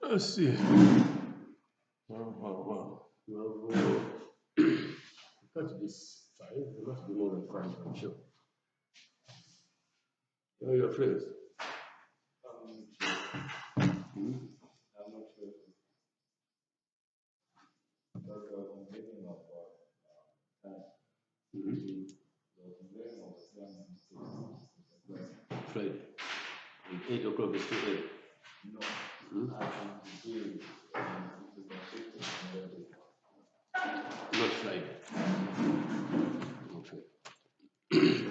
Let's see. Wow. Cut this 5. There must be more than 5, I'm sure. Oh, your friends? I'm not sure. Because they were complaining of time. Mm-hmm. They were complaining of the time. Friday. And 8 o'clock is too early. No. Hmm? I think today Not Friday. Okay.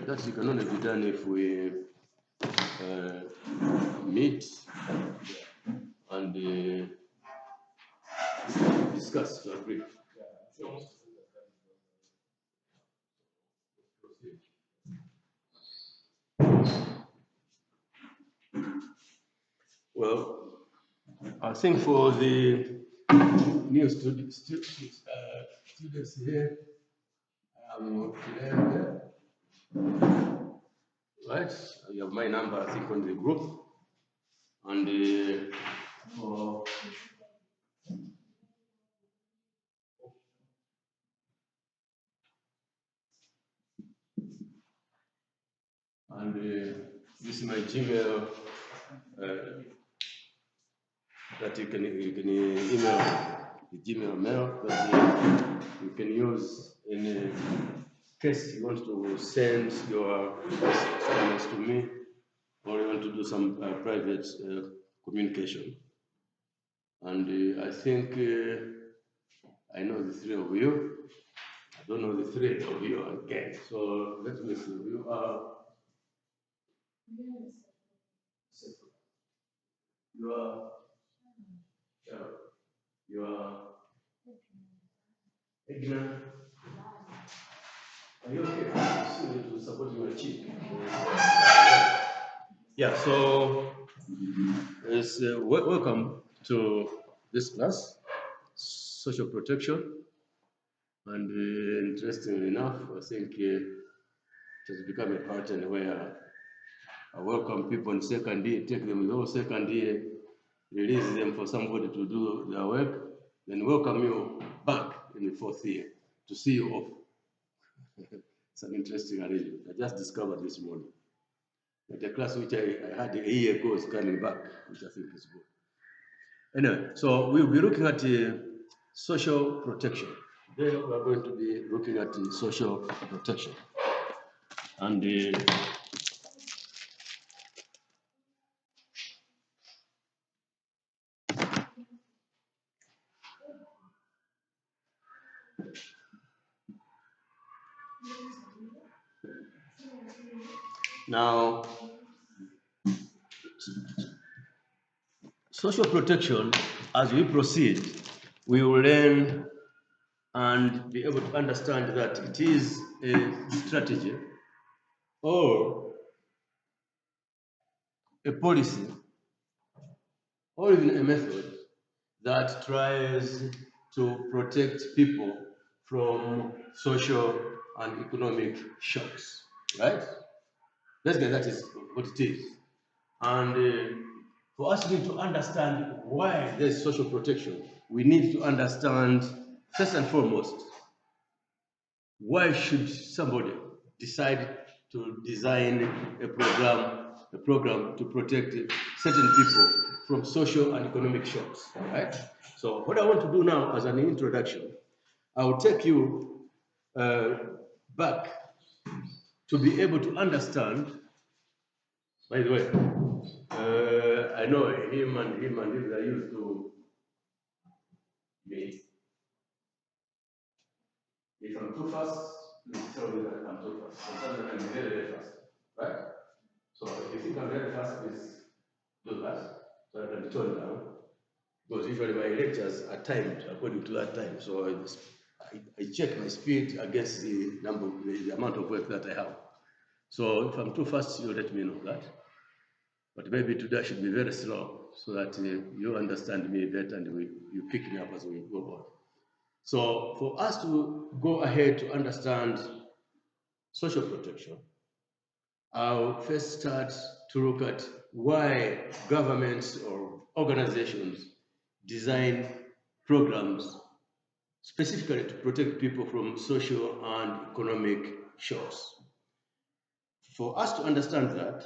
That can only be done if we meet and discuss to agree. Well, I think for the new students here, there. Right? You have my number, I think, on the group. And for this is my Gmail that you can email the Gmail mail that you can use in case you want to send your assignments to me or you want to do some private communication. And I think I know the 3 of you. I don't know the 3 of you again. So let me see. You are. You are. You are. Ignorant. Are you okay? I see you to support your cheek. Yeah, so welcome to this class, social protection. And interestingly enough, I think it has become a pattern where I welcome people in second year, take them in all second year, release them for somebody to do their work, then welcome you back in the 4th year to see you off. It's an interesting arrangement. I just discovered this morning. But the class which I had a year ago is coming back, which I think is good. Anyway, so we'll be looking at social protection. Today we are going to be looking at social protection. And now, social protection, as we proceed, we will learn and be able to understand that it is a strategy or a policy or even a method that tries to protect people from social and economic shocks, right? Basically, that is what it is. And for us to understand why there's social protection, we need to understand, first and foremost, why should somebody decide to design a program to protect certain people from social and economic shocks, right? So what I want to do now as an introduction, I will take you back to be able to understand. By the way, I know him and him are used to me. If I'm too fast, please tell me that I'm too fast. Sometimes I can be very, very fast, right? So if you think I'm very fast, please do that so I can tone down. Because usually my lectures are timed according to that time. So I check my speed against the the amount of work that I have. So if I'm too fast, you let me know that. But maybe today I should be very slow so that you understand me better and you pick me up as we go on. So for us to go ahead to understand social protection, I'll first start to look at why governments or organizations design programs specifically to protect people from social and economic shocks. For us to understand that,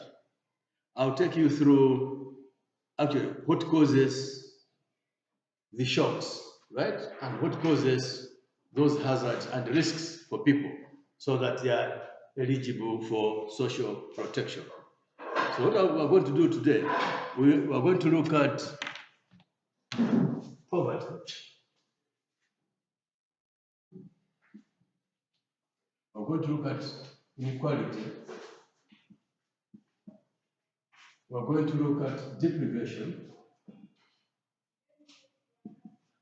I'll take you through actually what causes the shocks, right? And what causes those hazards and risks for people so that they are eligible for social protection. So what we're going to do today, we are going to look at poverty. We're going to look at inequality. We're going to look at deprivation.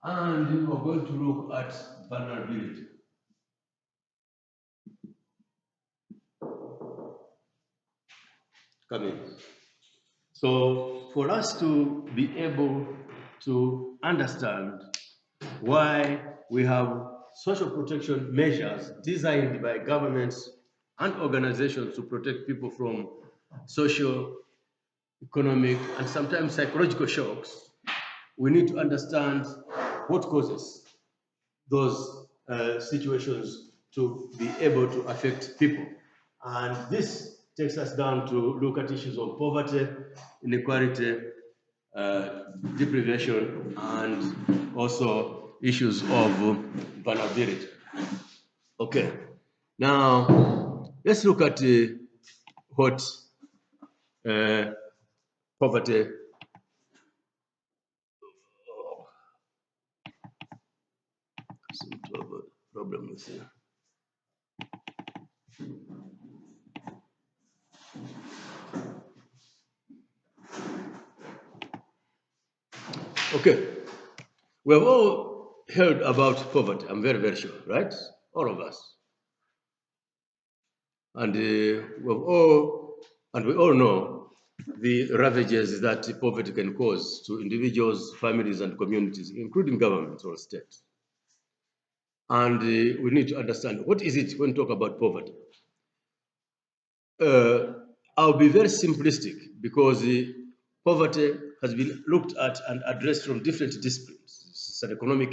And we're going to look at vulnerability. Come in. So for us to be able to understand why we have social protection measures designed by governments and organizations to protect people from social, economic, and sometimes psychological shocks, we need to understand what causes those situations to be able to affect people. And this takes us down to look at issues of poverty, inequality, deprivation, and also issues of vulnerability. Okay, now let's look at what poverty. Oh, seem to have a problem with here. Okay, we have all heard about poverty, I'm very, very sure, right? All of us. And we all know the ravages that poverty can cause to individuals, families, and communities, including governments or states. And we need to understand what is it when we talk about poverty. I'll be very simplistic because poverty has been looked at and addressed from different disciplines. It's an economic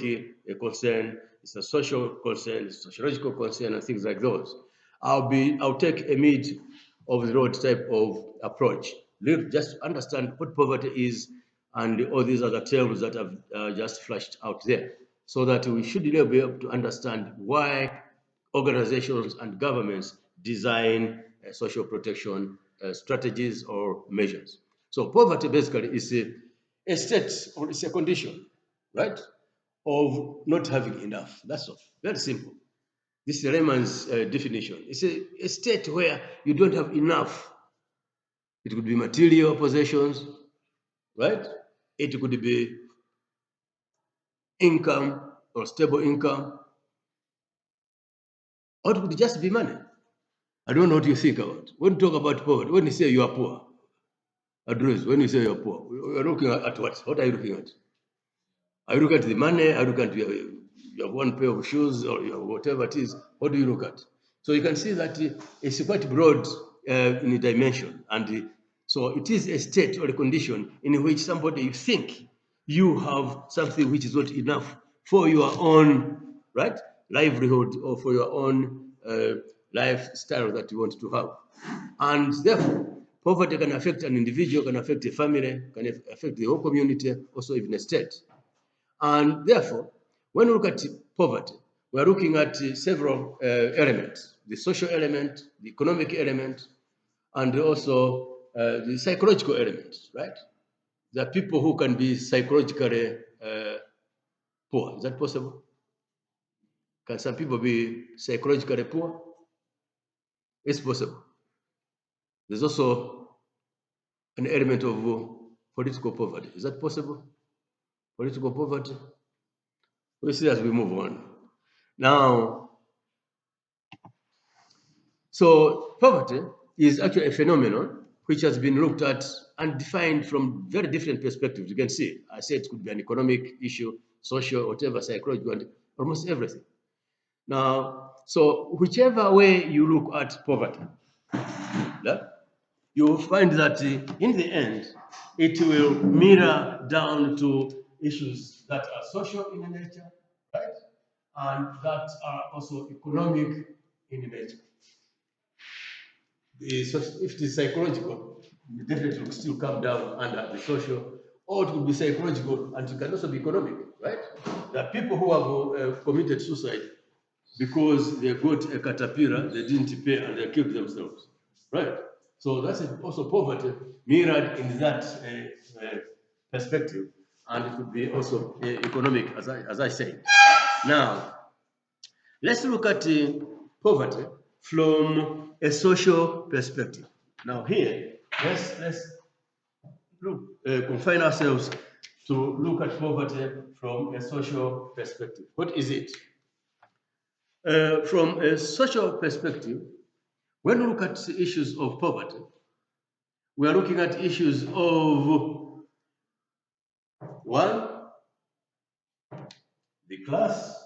concern, it's a social concern, it's a sociological concern, and things like those. I'll take a mid of the road type of approach. Just understand what poverty is and all these other terms that have just flashed out there, so that we should be able to understand why organizations and governments design social protection strategies or measures. So poverty basically is a state or it's a condition, right, of not having enough. That's all. Very simple. This is Raymond's definition. It's a state where you don't have enough. It could be material possessions, right? It could be income or stable income, or it could just be money. I don't know what you think about. When you talk about poverty, when you say you are poor, Adres, when you say you're poor, you're looking at what? What are you looking at? Are you looking at the money? Are you looking at you have one pair of shoes or you have whatever it is? What do you look at? So you can see that it's quite broad in a dimension. And so it is a state or a condition in which somebody you think you have something which is not enough for your own, right, livelihood or for your own lifestyle that you want to have. And therefore, poverty can affect an individual, can affect a family, can affect the whole community, also even a state. And therefore, when we look at poverty, we are looking at several elements, the social element, the economic element, and also the psychological element, right? There are people who can be psychologically poor. Is that possible? Can some people be psychologically poor? It's possible. There's also an element of political poverty. Is that possible? Political poverty? We'll see as we move on. Now, so poverty is actually a phenomenon which has been looked at and defined from very different perspectives. You can see, I said it could be an economic issue, social, whatever, psychological, and almost everything. Now, so whichever way you look at poverty, yeah, you will find that in the end, it will mirror down to issues that are social in nature, right? And that are also economic in nature. If it is psychological, it definitely will still come down under the social, or it could be psychological and it can also be economic, right? There are people who have committed suicide because they got a caterpillar, they didn't pay, and they killed themselves, right? So that's also poverty mirrored in that perspective, and it could be also economic, as I said. Now, let's look at poverty from a social perspective. Now here, let's look, confine ourselves to look at poverty from a social perspective. What is it? From a social perspective, when we look at the issues of poverty, we are looking at issues of one, the class,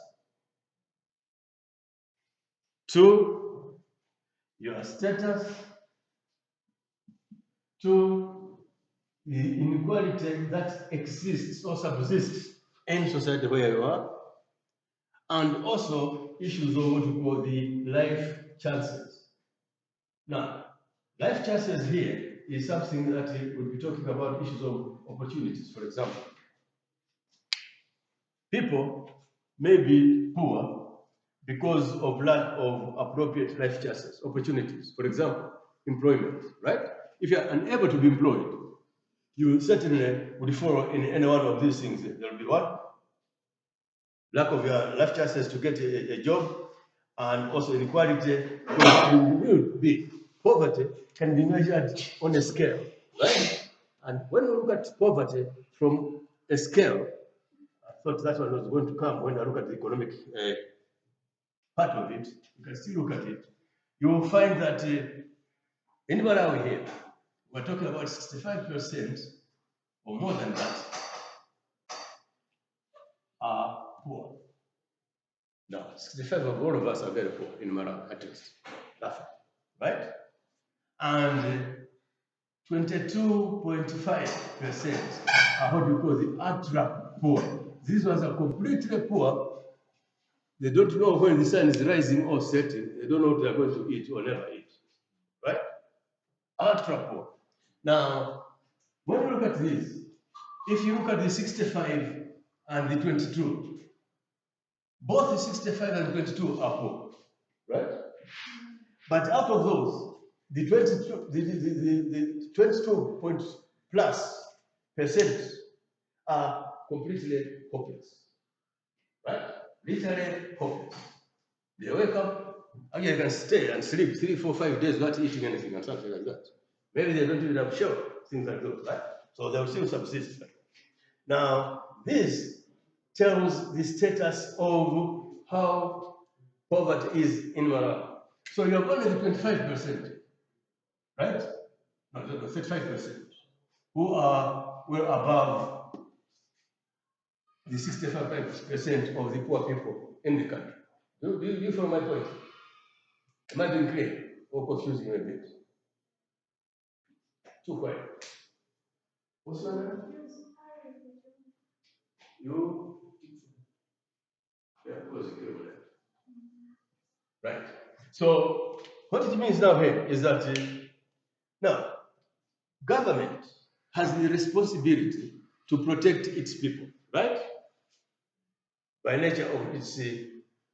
two, your status, two, the inequality that exists or subsists in society where you are, and also issues of what we call the life chances. Now, life chances here is something that we'll be talking about issues of opportunities, for example. People may be poor because of lack of appropriate life chances, opportunities. For example, employment, right? If you are unable to be employed, you certainly would fall in any one of these things. There will be what? Lack of your life chances to get a job, and also inequality. Will be poverty can be measured on a scale, right? And when we look at poverty from a scale, I thought that one was going to come when I look at the economic part of it. You can still look at it. You will find that in Malawi here, we're talking about 65% or more than that are poor. Now, 65 of all of us are very poor in Malawi, at least, roughly, right? And 22.5% are what we call the ultra poor. These ones are completely poor. They don't know when the sun is rising or setting. They don't know what they're going to eat or never eat, right? Ultra poor. Now, when you look at this, if you look at the 65 and the 22, both the 65 and 22 are poor, right? But out of those, the 22 point plus percent are completely hopeless, right? Literally hopeless. They wake up, again, they can stay and sleep 3, 4, 5 days without eating anything and something like that. Maybe they don't even have shelter, things like those, right? So they will still subsist. Now, this tells the status of how poverty is in Malawi. So you're only 25%, right? No, 35%, who are well above the 65% of the poor people in the country. Do you follow my point? Am I being clear or confusing you a bit? Too quiet. What's your name? You? Yeah, of course, right. So what it means now here is that now government has the responsibility to protect its people, right? By nature of its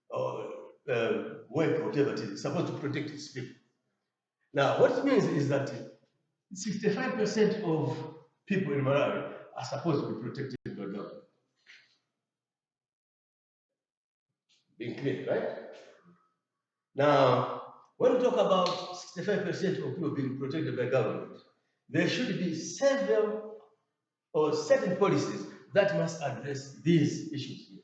work, whatever it is, supposed to protect its people. Now, what it means is that 65% of people in Malawi are supposed to be protected by government. Being clear, right? Now, when we talk about 65% of people being protected by government, there should be several or certain policies that must address these issues here,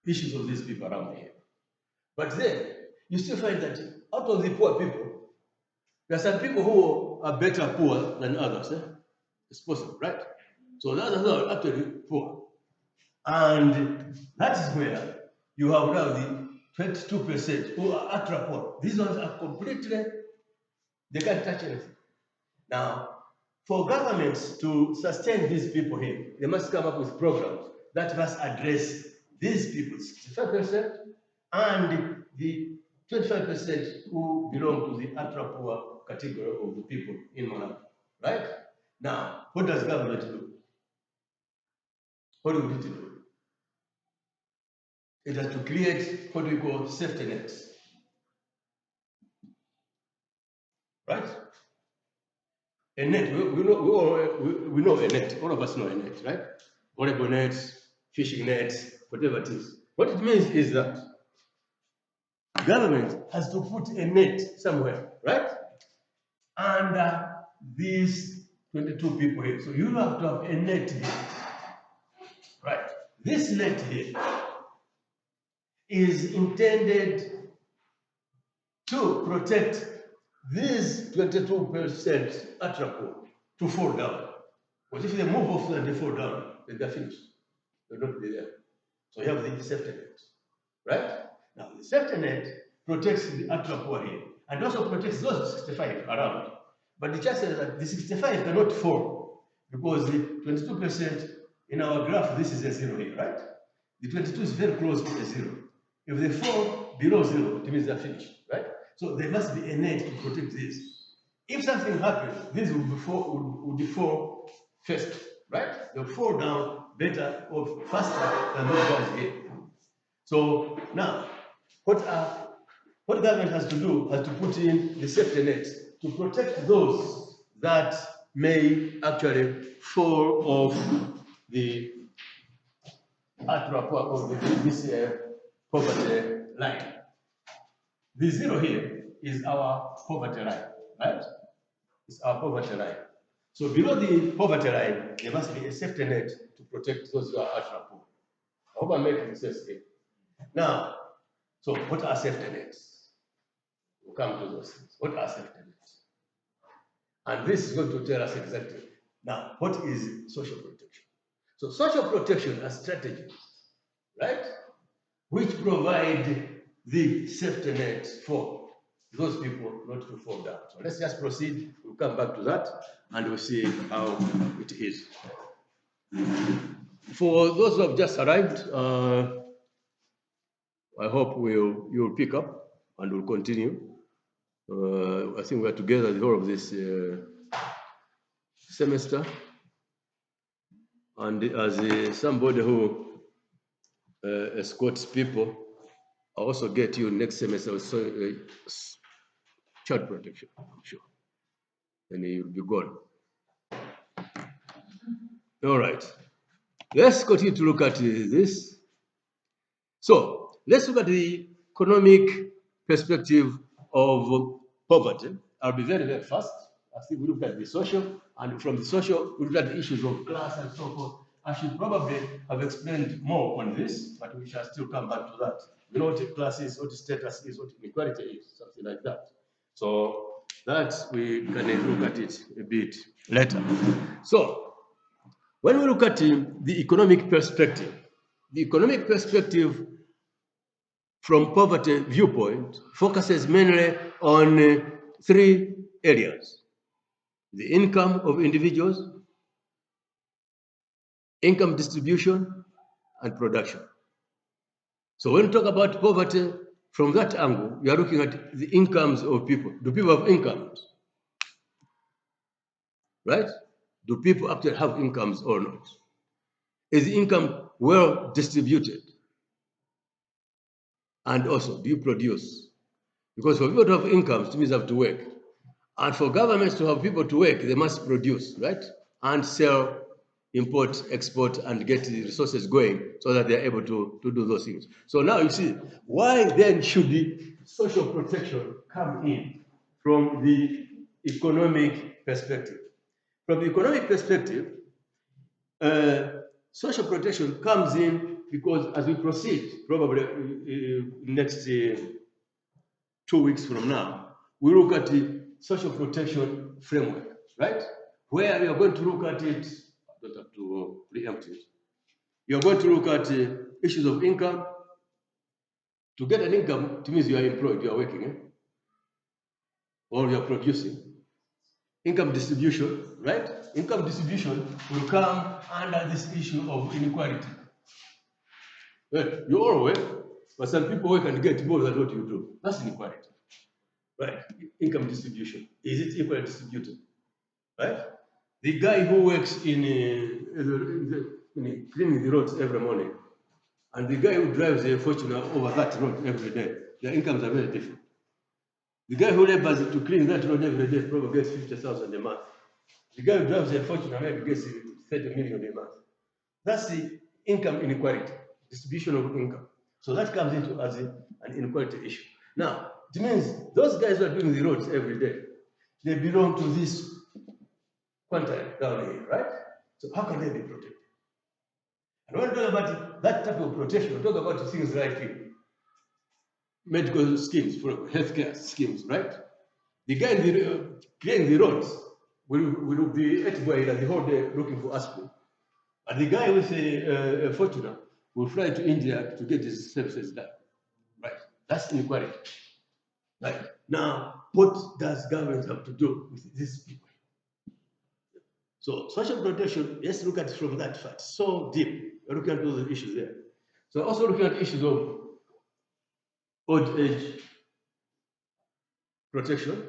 issues of these people around here. But then, you still find that out of the poor people, there are some people who are better poor than others. It's possible, right? So the others are actually poor. And that is where you have now the 22% who are ultra poor. These ones are completely, they can't touch anything. Now, for governments to sustain these people here, they must come up with programs that must address these people, 65%, and the 25% who belong to the ultra poor category of the people in Malawi. Right? Now, what does government do? What do it do? It has to create what we call safety nets. Right? A net, we know a net, all of us know a net, right? Volleyball nets, fishing nets, whatever it is. What it means is that government has to put a net somewhere, right? And these 22 people here. So you have to have a net here, right? This net here is intended to protect these 22% ultra poor to fall down. But if they move off and they fall down, then they're finished. They'll not be there. So you have the safety net, right? Now the safety net protects the ultra poor here and also protects those 65 around. But the chances is that the 65 cannot fall because the 22% in our graph, this is a zero here, right? The 22 is very close to a zero. If they fall below zero, it means they're finished, right? So there must be a net to protect this. If something happens, this would fall first, right? They'll fall down better or faster than those guys here. So now, what government has to do has to put in the safety nets to protect those that may actually fall off the this poverty line. The zero here is our poverty line, right? It's our poverty line. So below the poverty line, there must be a safety net to protect those who are ultra poor. I hope I'm making sense here. Now, so what are safety nets? We'll come to those things. What are safety nets? And this is going to tell us exactly. Now, what is social protection? So social protection are strategies, right? Which provide the safety net for those people not to fall down. So let's just proceed. We'll come back to that and we'll see how it is. For those who have just arrived, I hope you'll pick up and we'll continue. I think we're together the whole of this semester. And as somebody who escorts people, I also get you next semester with child protection, I'm sure. And you'll be gone. All right. Let's continue to look at this. So let's look at the economic perspective of poverty. I'll be very, very fast. I think we looked at the social, and from the social, we looked at the issues of class and so forth. I should probably have explained more on this, but we shall still come back to that. We know what class is, what status is, what inequality is, something like that. So that we can look at it a bit later. So when we look at the economic perspective from poverty viewpoint focuses mainly on three areas: the income of individuals, income distribution, and production. So when we talk about poverty from that angle, we are looking at the incomes of people. Do people have incomes? Right? Do people actually have incomes or not? Is the income well distributed? And also, do you produce? Because for people to have incomes, it means they have to work. And for governments to have people to work, they must produce, right? And sell, import, export, and get the resources going so that they're able to do those things. So now you see, why then should the social protection come in from the economic perspective? From the economic perspective, social protection comes in because as we proceed, probably next 2 weeks from now, we look at the social protection framework, right? Where we are going to look at it, I don't have to preempt it. You're going to look at issues of income. To get an income, it means you are employed, you are working, or you are producing. Income distribution, right? Income distribution will come under this issue of inequality. Well, you all work, but some people work and get more than what you do. That's inequality, right? Income distribution. Is it equally distributed, right? The guy who works in cleaning the roads every morning, and the guy who drives a Fortuner over that road every day, their incomes are very different. The guy who labors to clean that road every day probably gets 50,000 a month. The guy who drives a Fortuner maybe gets 30 million a month. That's the income inequality, distribution of income. So that comes into as an inequality issue. Now, it means those guys who are doing the roads every day, they belong to this quantile down here, right? So how can they be protected? And when we talk about that type of protection, we talk about things like medical schemes, for healthcare schemes, right? The guy clearing the roads will be at Boyla the whole day looking for aspirin. And the guy with a Fortuner will fly to India to get his services done. Right? That's inequality. Right? Now, what does government have to do with these people? So, social protection, let's look at it from that fact. So deep. We're looking at all the issues there. So, also looking at issues of old age protection,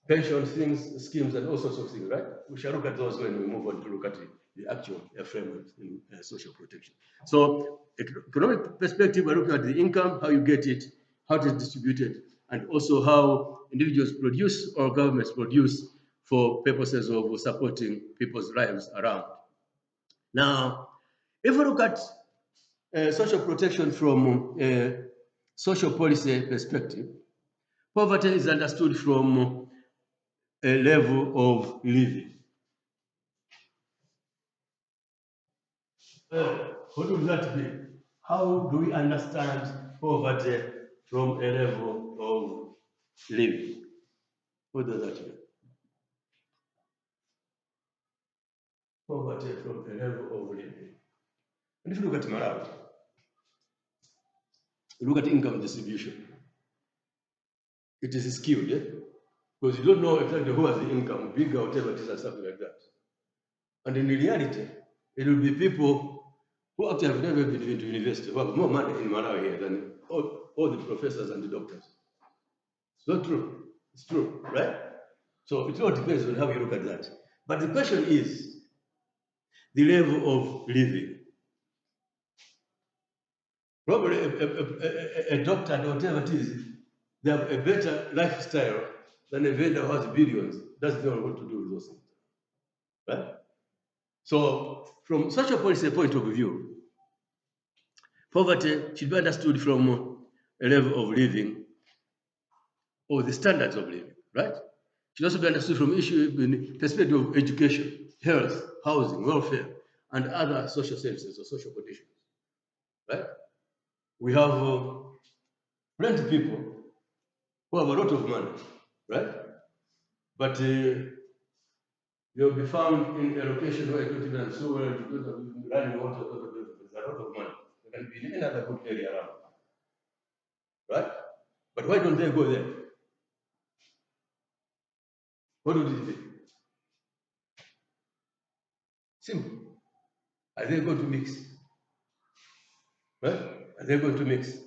pension things, schemes, and all sorts of things, right? We shall look at those when we move on to look at the actual framework in social protection. So, economic perspective, we're looking at the income, how you get it, how it is distributed, and also how individuals produce or governments produce for purposes of supporting people's lives around. Now, if we look at social protection from a social policy perspective, poverty is understood from a level of living. What would that be? How do we understand poverty from a level of living? What does that mean? Poverty from a level of living. And if you look at Malawi, look at income distribution. It is skewed, because you don't know exactly who has the income, big or whatever it is, or something like that. And in reality, it will be people who actually have never been to university, who have more money in Malawi here than all the professors and the doctors. It's not true. It's true, right? So it all depends on how you look at that. But the question is the level of living. Probably a doctor or whatever it is, they have a better lifestyle than a vendor who has billions, doesn't know what to do with those things. Right? So, from social policy point of view, poverty should be understood from a level of living or the standards of living, right? Should also be understood from issue in the perspective of education, health, housing, welfare, and other social services or social conditions, right? We have plenty of people who have a lot of money, right? But they'll be found in a location where you don't even understand where because of running water, there's a lot of money. They can be in any other good area around, right? But why don't they go there? What would it be? Simple. Are they going to mix? Right? Are they going to mix?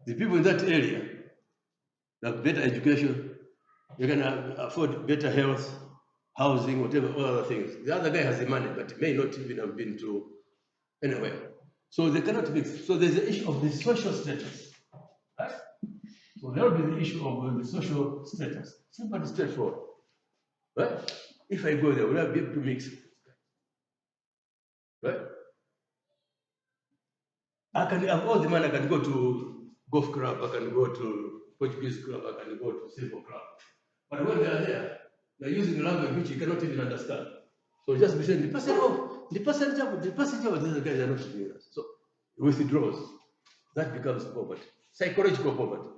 The people in that area have better education, they can afford better health, housing, whatever, all other things. The other guy has the money, but may not even have been to anywhere. So they cannot mix. So there's the issue of the social status. Right? So there will be the issue of the social status. Simple and straightforward. Right? If I go there, will I be able to mix? Right? I can have all the money, I can go to golf club, I can go to Portuguese club, I can go to silver club. But when they are there, they're using language which you cannot even understand. So just be saying, the passenger of the other guys are not doing that. So withdraws. That becomes poverty. Psychological poverty.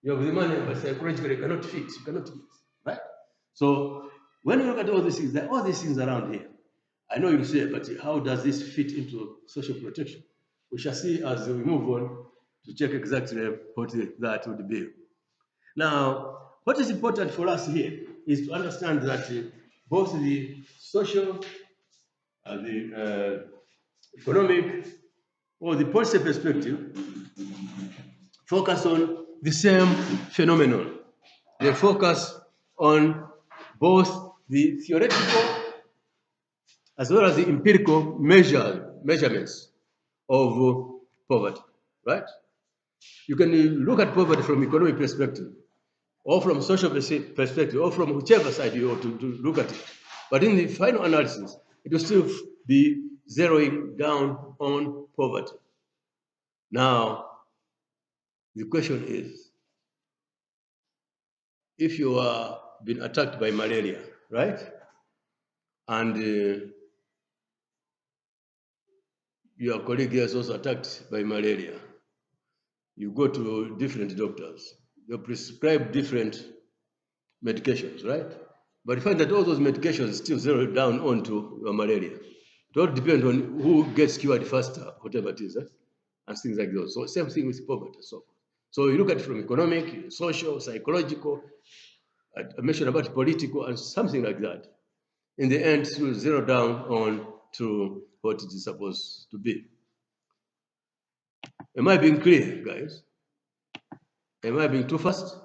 You have the money, but psychologically you cannot fit, you cannot mix. Right? So when you look at all these things, there are all these things around here. I know you'll say, but how does this fit into social protection? We shall see as we move on to check exactly what that would be. Now, what is important for us here is to understand that both the social and the economic or the policy perspective focus on the same phenomenon. They focus on both the theoretical as well as the empirical measurements of poverty, right? You can look at poverty from economic perspective, or from social perspective, or from whichever side you want to look at it. But in the final analysis, it will still be zeroing down on poverty. Now, the question is, if you are been attacked by malaria, right? And your colleague is also attacked by malaria, you go to different doctors. They prescribe different medications, right? But you find that all those medications still zero down onto your malaria. It all depends on who gets cured faster, whatever it is, and things like those. So same thing with poverty and so forth. So you look at it from economic, social, psychological, I mentioned about political and something like that. In the end, you zero down on to what it is supposed to be. Am I being clear, guys? Am I being too fast?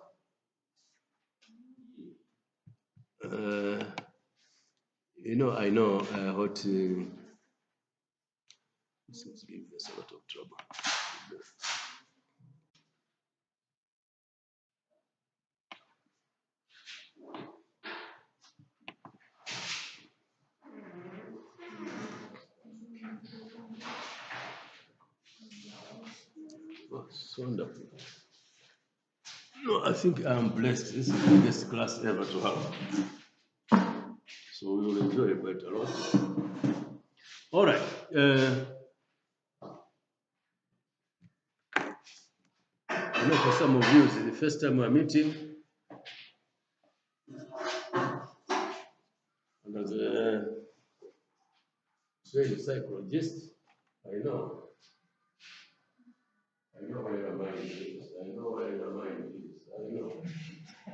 I know what this is giving us a lot of trouble. Oh, it's wonderful. No, I think I'm blessed. This is the best class ever to have. So we will enjoy it quite a lot. All right. I know for some of you, it's the first time we're meeting. And as a trained psychologist, I know where your mind is. I know where your mind is. I know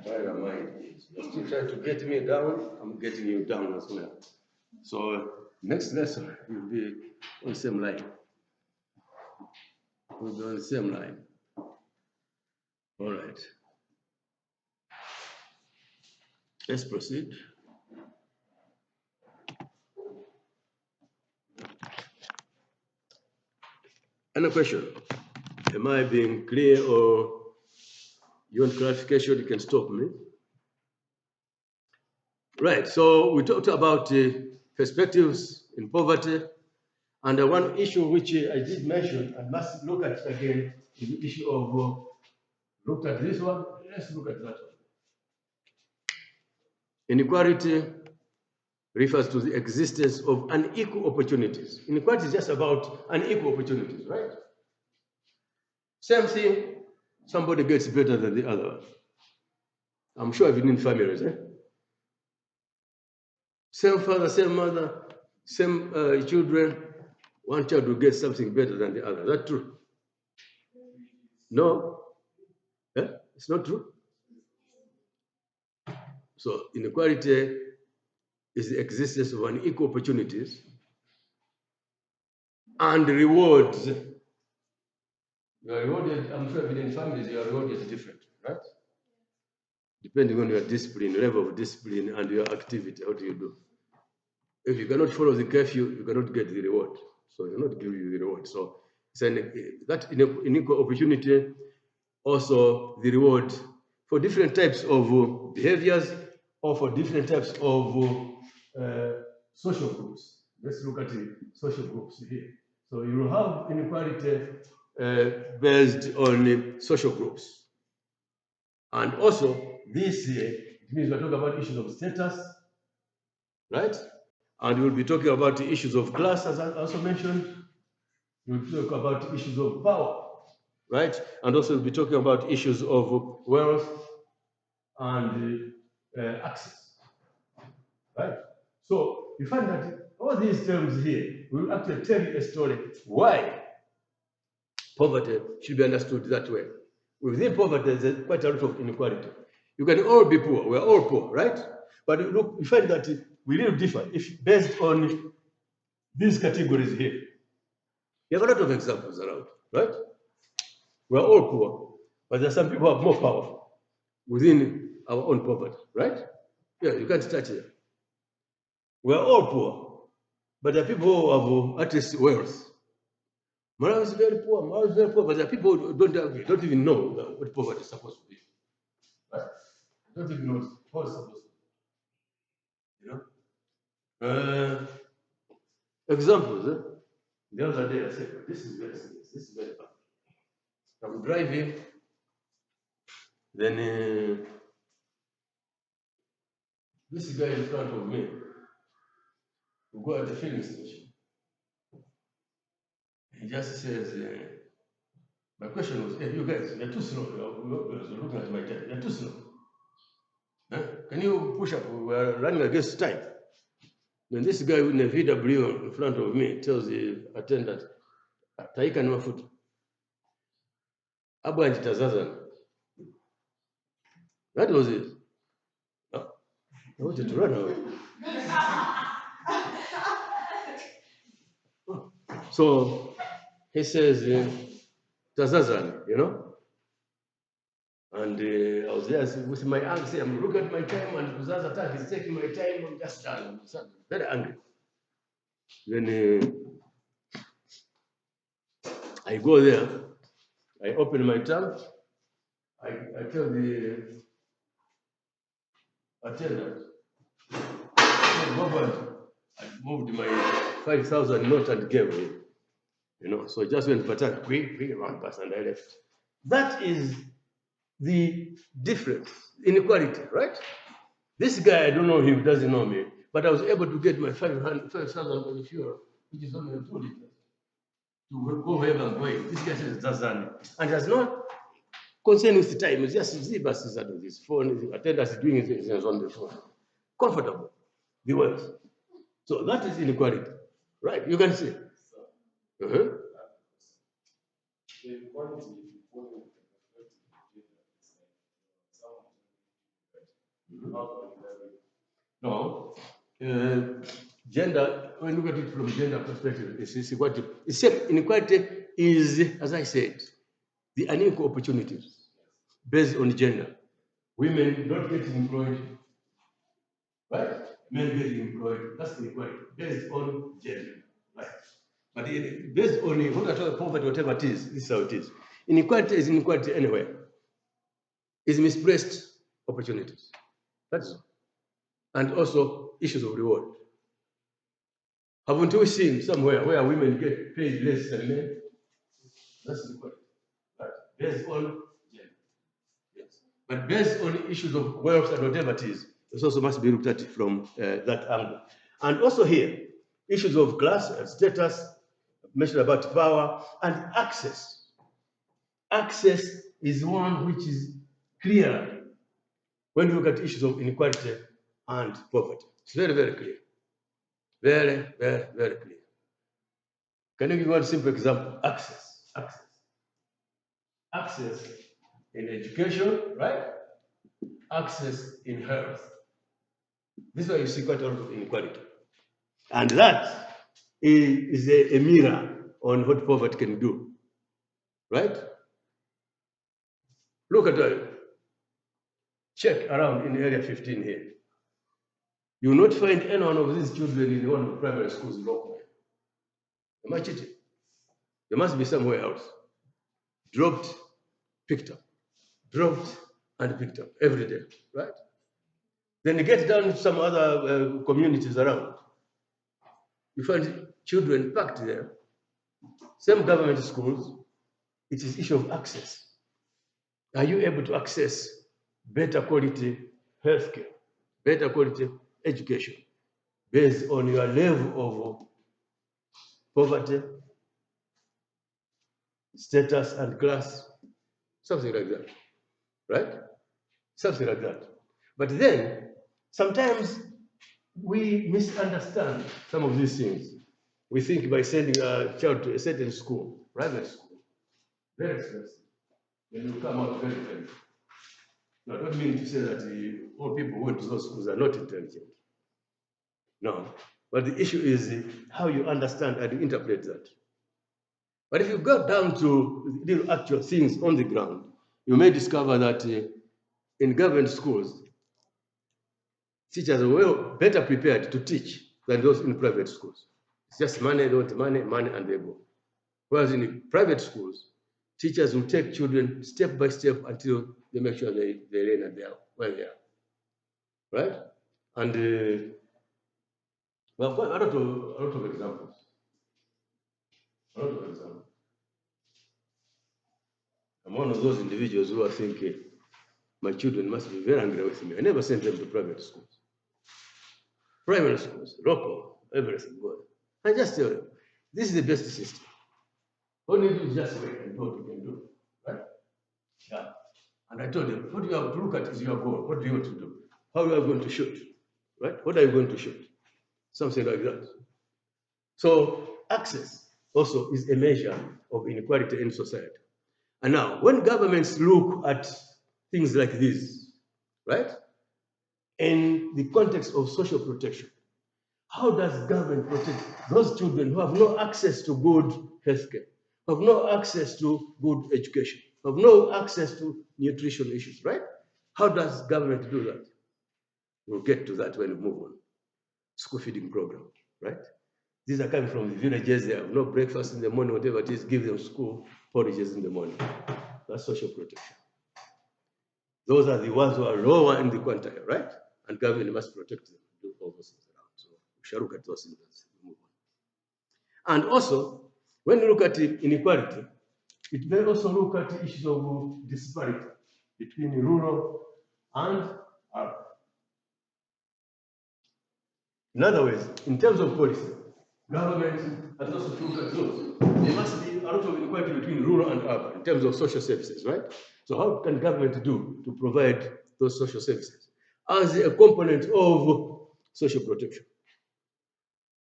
where your mind is. You're still trying to get me down. I'm getting you down as well. So next lesson will be on the same line. We'll be on the same line. All right. Let's proceed. Any question? Am I being clear, or you want clarification? You can stop me. Right, so we talked about perspectives in poverty, and one issue which I did mention, I must look at again, is the issue of, looked at this one, let's look at that one. Inequality refers to the existence of unequal opportunities. Inequality is just about unequal opportunities, right? Same thing, somebody gets better than the other. I'm sure I've been in families, Same father, same mother, same children, one child will get something better than the other. Is that true? No? It's not true. So inequality is the existence of unequal opportunities and rewards. You are rewarded, I'm sure in families, you are rewarded different, right? Depending on your discipline, level of discipline, and your activity, what do you do? If you cannot follow the curfew, you cannot get the reward. So you're not giving you the reward. So it's that unequal opportunity, also the reward for different types of behaviors or for different types of social groups. Let's look at the social groups here. So you will have inequality based on social groups. And also, this it means we're talking about issues of status, right? And we'll be talking about the issues of class, as I also mentioned. We'll talk about issues of power, right? And also we'll be talking about issues of wealth and access, right? So you find that All these terms here will actually tell you a story why poverty should be understood that way. Within poverty, there's quite a lot of inequality. You can all be poor. We're all poor, right? But look, we find that we really differ if based on these categories here. You have a lot of examples around, right? We're all poor, but there are some people who are more powerful within our own poverty, right? Yeah, you can't touch it. We're all poor, but there are people who have at least wealth. Malawi is very poor, Malawi is very poor, but there are people who don't even know what poverty is supposed to be. Right? Don't even know what it's supposed to be. You know? Examples. The other day I said, this is very serious, this is very bad. I'm driving, then this guy in front of me will go at the filling station. He just says, my question was, hey, you guys, you're too slow. You're looking at my time, you're too slow. Huh? Can you push up? We're running against time. Then this guy with a VW in front of me tells the attendant, Taika no mafuta. Abu anjitazazana. That was it. I wanted to run away. So he says, Tazazan, you know? And I was there with my aunt saying, I'm looking at my time, and Kuzaza Tag is taking my time, I'm just done. Very angry. Then I go there, I open my tank, I tell the attendant, I moved my 5,000 note and gave him. You know, so I just went to Patak, we ran past and I left. That is the difference, inequality, right? This guy, I don't know him, doesn't know me, but I was able to get my 5,000 fuel, which is only 2 liters, to go wherever I'm going. This guy says that's done. And has not concern with the time, it's just the buses out of his phone, the attendant is doing his things on the phone. Comfortable, the words. So that is inequality, right? You can see. The equality No. Gender, when you look at it from gender perspective, it's equality. It's same. Inequality is, as I said, the unequal opportunities based on gender. Women not getting employed, right? Men getting employed. That's inequality based on gender, right? But based on whatever poverty, whatever it is, this is how it is. Inequality is inequality anywhere. It's misplaced opportunities. That's all. And also issues of reward. Haven't we seen somewhere where women get paid less than men? That's inequality. Right? Based on gender. Yes. But based on issues of wealth and whatever it is, it also must be looked at from that angle. And also here, issues of class and status, mentioned about power and access. Access is one which is clear when you look at issues of inequality and poverty. It's very, very clear. Very, very, very clear. Can you give one simple example? Access. Access. Access in education, right? Access in health. This is why you see quite a lot of inequality. And that is a mirror on what poverty can do, right? Look at that. Check around in area 15 here. You will not find any one of these children in one of the primary schools locally. Am I cheating? There must be somewhere else. Dropped, picked up. Dropped and picked up every day, right? Then you get down to some other communities around. You find children packed there. Same government schools. It is issue of access. Are you able to access better quality healthcare, better quality education, based on your level of poverty, status, and class? Something like that, right? Something like that. But then, sometimes we misunderstand some of these things. We think by sending a child to a certain school, private school, very expensive, then you come out very, very. Now, I don't mean to say that all people who went to those schools are not intelligent. No. But the issue is how you understand and interpret that. But if you go down to the actual things on the ground, you may discover that in government schools, teachers are well better prepared to teach than those in private schools. It's just money, they want money, money, and they go. Whereas in private schools, teachers will take children step by step until they make sure they learn and they are where they are. Right? And well, I've got a lot of examples. A lot of examples. I'm one of those individuals who are thinking, my children must be very angry with me. I never sent them to private schools. Private schools, local, everything good. I just tell them, this is the best system. All you do is just wait and do what you can do. Right? Yeah. And I told them, what you have to look at is your goal. What do you want to do? How are you going to shoot? Right? What are you going to shoot? Something like that. So access also is a measure of inequality in society. And now, when governments look at things like this, right, in the context of social protection, how does government protect those children who have no access to good healthcare, who have no access to good education, who have no access to nutrition issues, right? How does government do that? We'll get to that when we move on. School feeding program, right? These are coming from the villages, they have no breakfast in the morning, whatever it is, give them school porridges in the morning. That's social protection. Those are the ones who are lower in the quantile, right? And government must protect them, do all those things around. So we shall look at those things as we move on. And also, when you look at inequality, it may also look at issues of disparity between rural and urban. In other words, in terms of policy, government has also to look at those. There must be a lot of inequality between rural and urban in terms of social services, right? So how can government do to provide those social services as a component of social protection?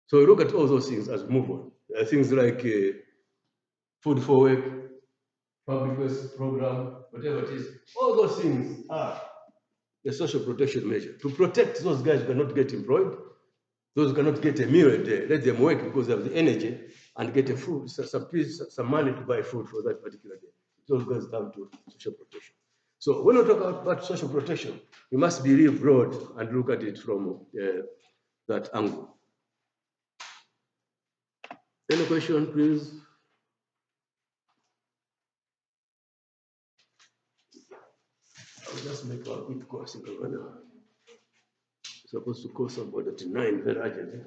So we look at all those things as we move on. There are things like food for work, public waste program, whatever it is. All those things are a social protection measure to protect those guys who cannot get employed. Those who cannot get a meal a day, let them work because they have the energy and get a food, some money to buy food for that particular day. Those goes down to social protection. So when we talk about social protection, we must be real broad and look at it from that angle. Any question, please? I'll just make a quick course. Supposed to call somebody at 9 very urgently.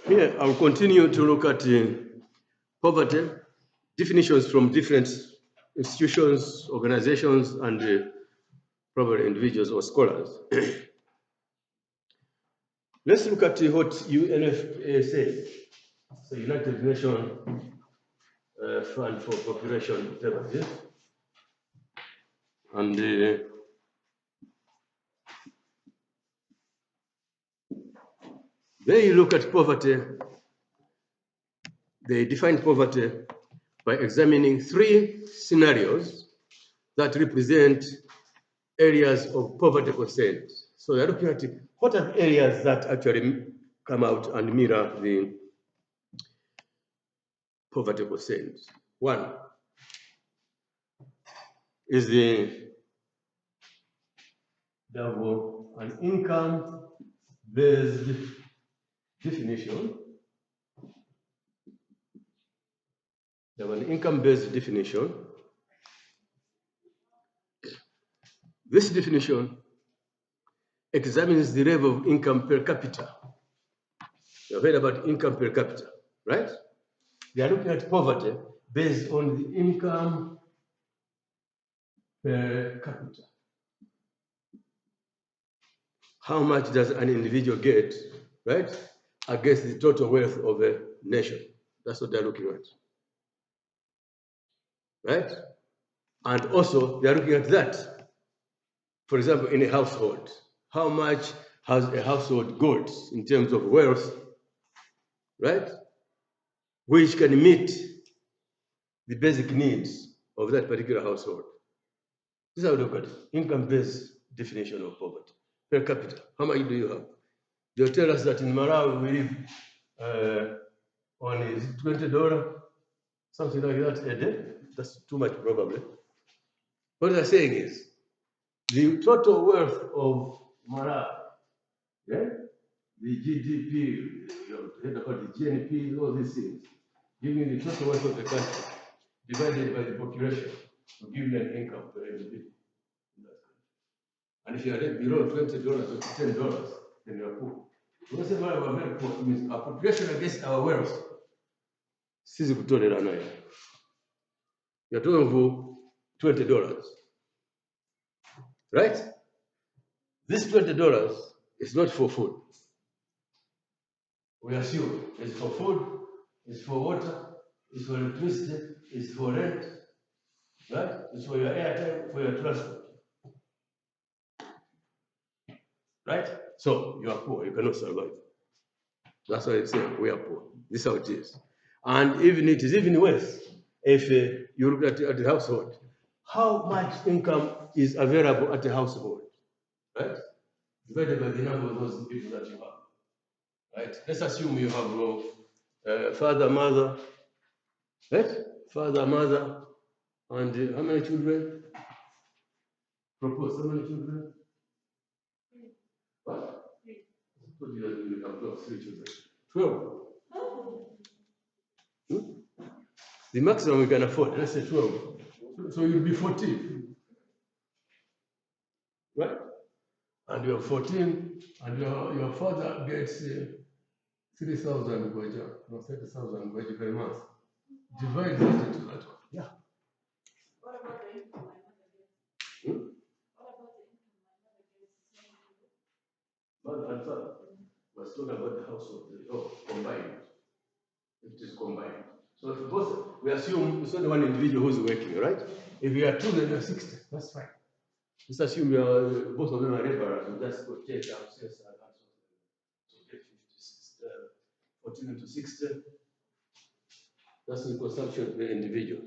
Here, I'll continue to look at poverty, definitions from different institutions, organizations, and probably individuals or scholars. Let's look at what UNFPA says. So United Nations Fund for Population, whatever it is. And they look at poverty. They define poverty by examining 3 scenarios that represent areas of poverty concerns. So they're looking at what are the areas that actually come out and mirror the poverty concerns. One is an income-based definition. They have an income-based definition. This definition examines the level of income per capita. You've heard about income per capita, right? They are looking at poverty based on the income per capita. How much does an individual get, right, against the total wealth of a nation? That's what they're looking at, right? And also, they're looking at that. For example, in a household, how much has a household got in terms of wealth, right, which can meet the basic needs of that particular household. This is how we look at income-based definition of poverty. Per capita, how much do you have? They'll tell us that in Malawi we live on $20, something like that a day. That's too much probably. What they're saying is the total wealth of Malawi, yeah? The GDP, you heard about the GNP, all these things, giving the total wealth of the country divided by the population will give you an income per individual. And if you are below $20 or $10, then you are poor. When I say we are very poor, it means our population against our wealth. Sisi kutolera nayo. You're talking about $20. Right? This $20 is not for food. We assume it's for food, it's for water, it's for electricity, it's for rent, right? It's for your airtime, for your transport. Right? So you are poor, you cannot survive. That's why I say we are poor. This is how it is. And even it is even worse if you look at the household. How much income is available at a household? Right? Divided by the number of those people that you have. Right? Let's assume you have father, mother, right? Father, mother, and how many children? Propose how many children? What? You have 3 children. 12. The maximum we can afford, let's say 12. So you'll be 14. Right? And you're 14, and your father gets 3,000 kwacha, or 30,000 kwacha per month. Divide that into that one. Yeah. What about the income my mother gets? What about the income my mother gets? Mother and father. We're talking about the household. Oh, combined. It is combined. So if both, we assume it's only one individual who's working, right? If you are 2, then you're 60. That's fine. Let's assume you are, both of them are laborers. You just go check out sales and so get 14 into 60. That's the consumption of the individual,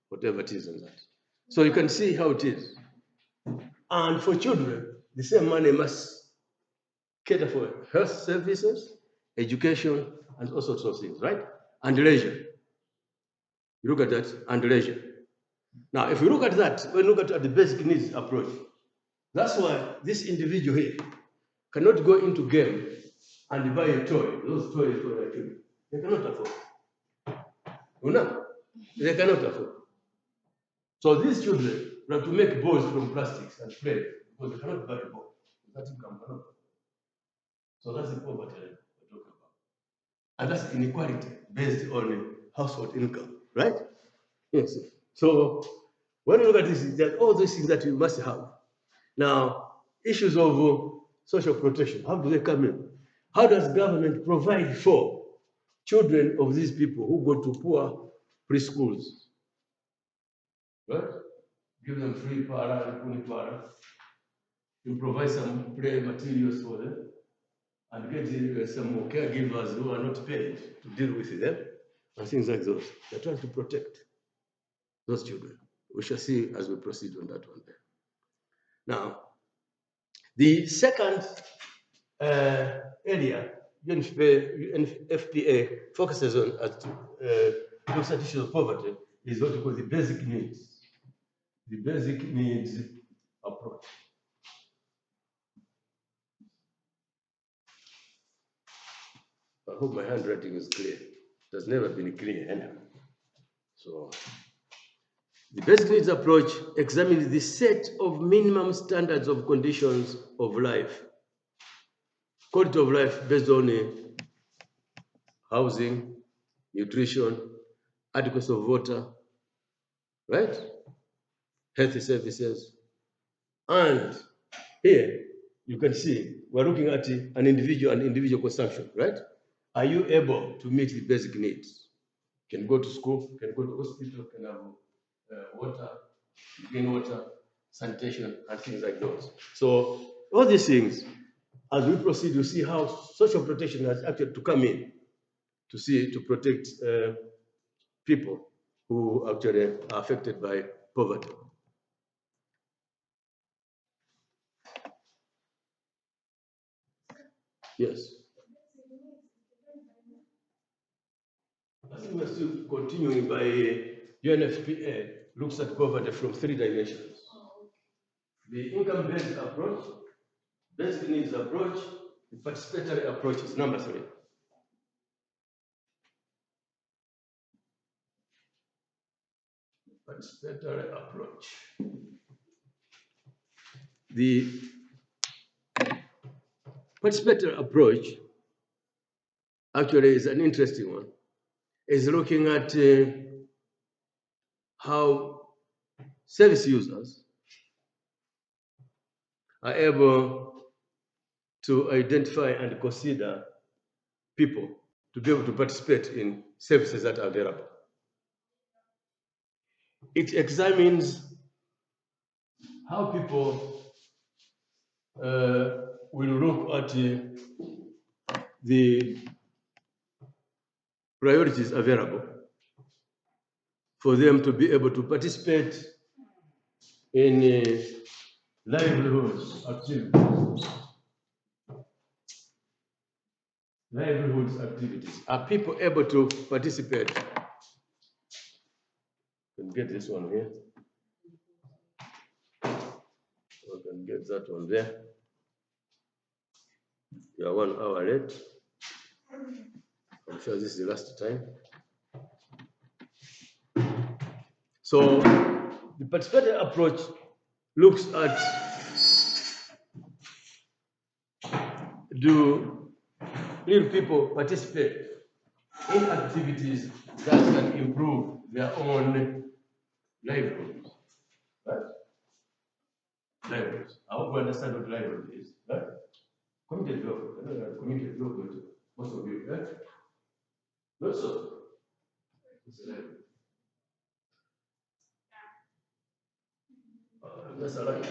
whatever it is on that. So you can see how it is. And for children, the same money must cater for health services, education, and all sorts of things, right? And leisure. You look at that, and leisure. Now, if you look at that, when you look at the basic needs approach, that's why this individual here cannot go into game and buy a toy, those toys for their children. They cannot afford. You know? They cannot afford. So these children have to make balls from plastics and play because they cannot buy a ball. That income cannot. So that's the poverty we're talking about. And that's inequality based on household income, right? Yes. So when you look at this, there are all these things that you must have. Now, issues of social protection, how do they come in? How does government provide for children of these people who go to poor preschools? Right? Give them free para, para. You provide some play materials for them and get some caregivers who are not paid to deal with them and things like those. They're trying to protect those children. We shall see as we proceed on that one there. Now, the second area UNFPA focuses on looks at issues of poverty is what we call the basic needs. The basic needs approach. I hope my handwriting is clear. It has never been clear anyway. So the basic needs approach examines the set of minimum standards of conditions of life, quality of life based on housing, nutrition, adequacy of water, right? Health services. And here you can see we're looking at an individual and individual consumption, right? Are you able to meet the basic needs? Can go to school, can go to hospital, can have water, clean water, sanitation, and things like those. So all these things, as we proceed, you see how social protection has actually to come in to protect people who actually are affected by poverty. Yes. I think we're still continuing by UNFPA looks at poverty from 3 dimensions. The income-based approach, basic needs approach, the participatory approach is number 3. Participatory approach. The participatory approach actually is an interesting one. It's looking at how service users are able to identify and consider people to be able to participate in services that are available. It examines how people will look at the priorities available for them to be able to participate in livelihoods activities. Livelihoods activities. Are people able to participate? Can get this one here. We can get that one there. You are 1 hour late. I'm sure this is the last time. So the participatory approach looks at do real people participate in activities that can improve their own livelihoods. Right? Livelihoods. I hope you understand what livelihood is. Right? Community development. Community development. Most of you, right? Not so. It's a livelihood. That's a lie.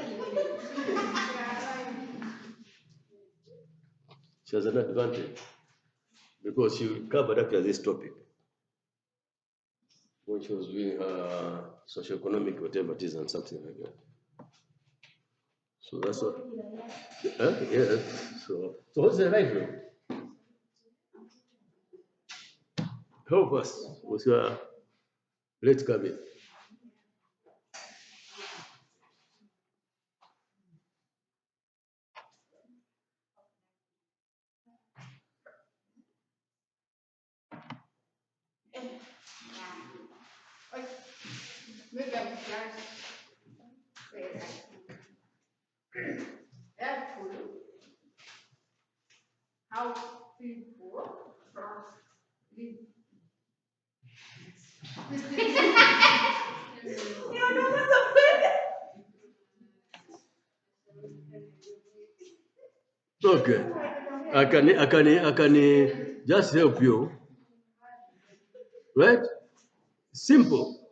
She has an advantage because she covered up this topic when she was doing her socioeconomic, whatever it is, and something like that. So that's what. Yes. So what's the livelihood? Help us with your late coming. How people Okay. I can just help you, right? Simple,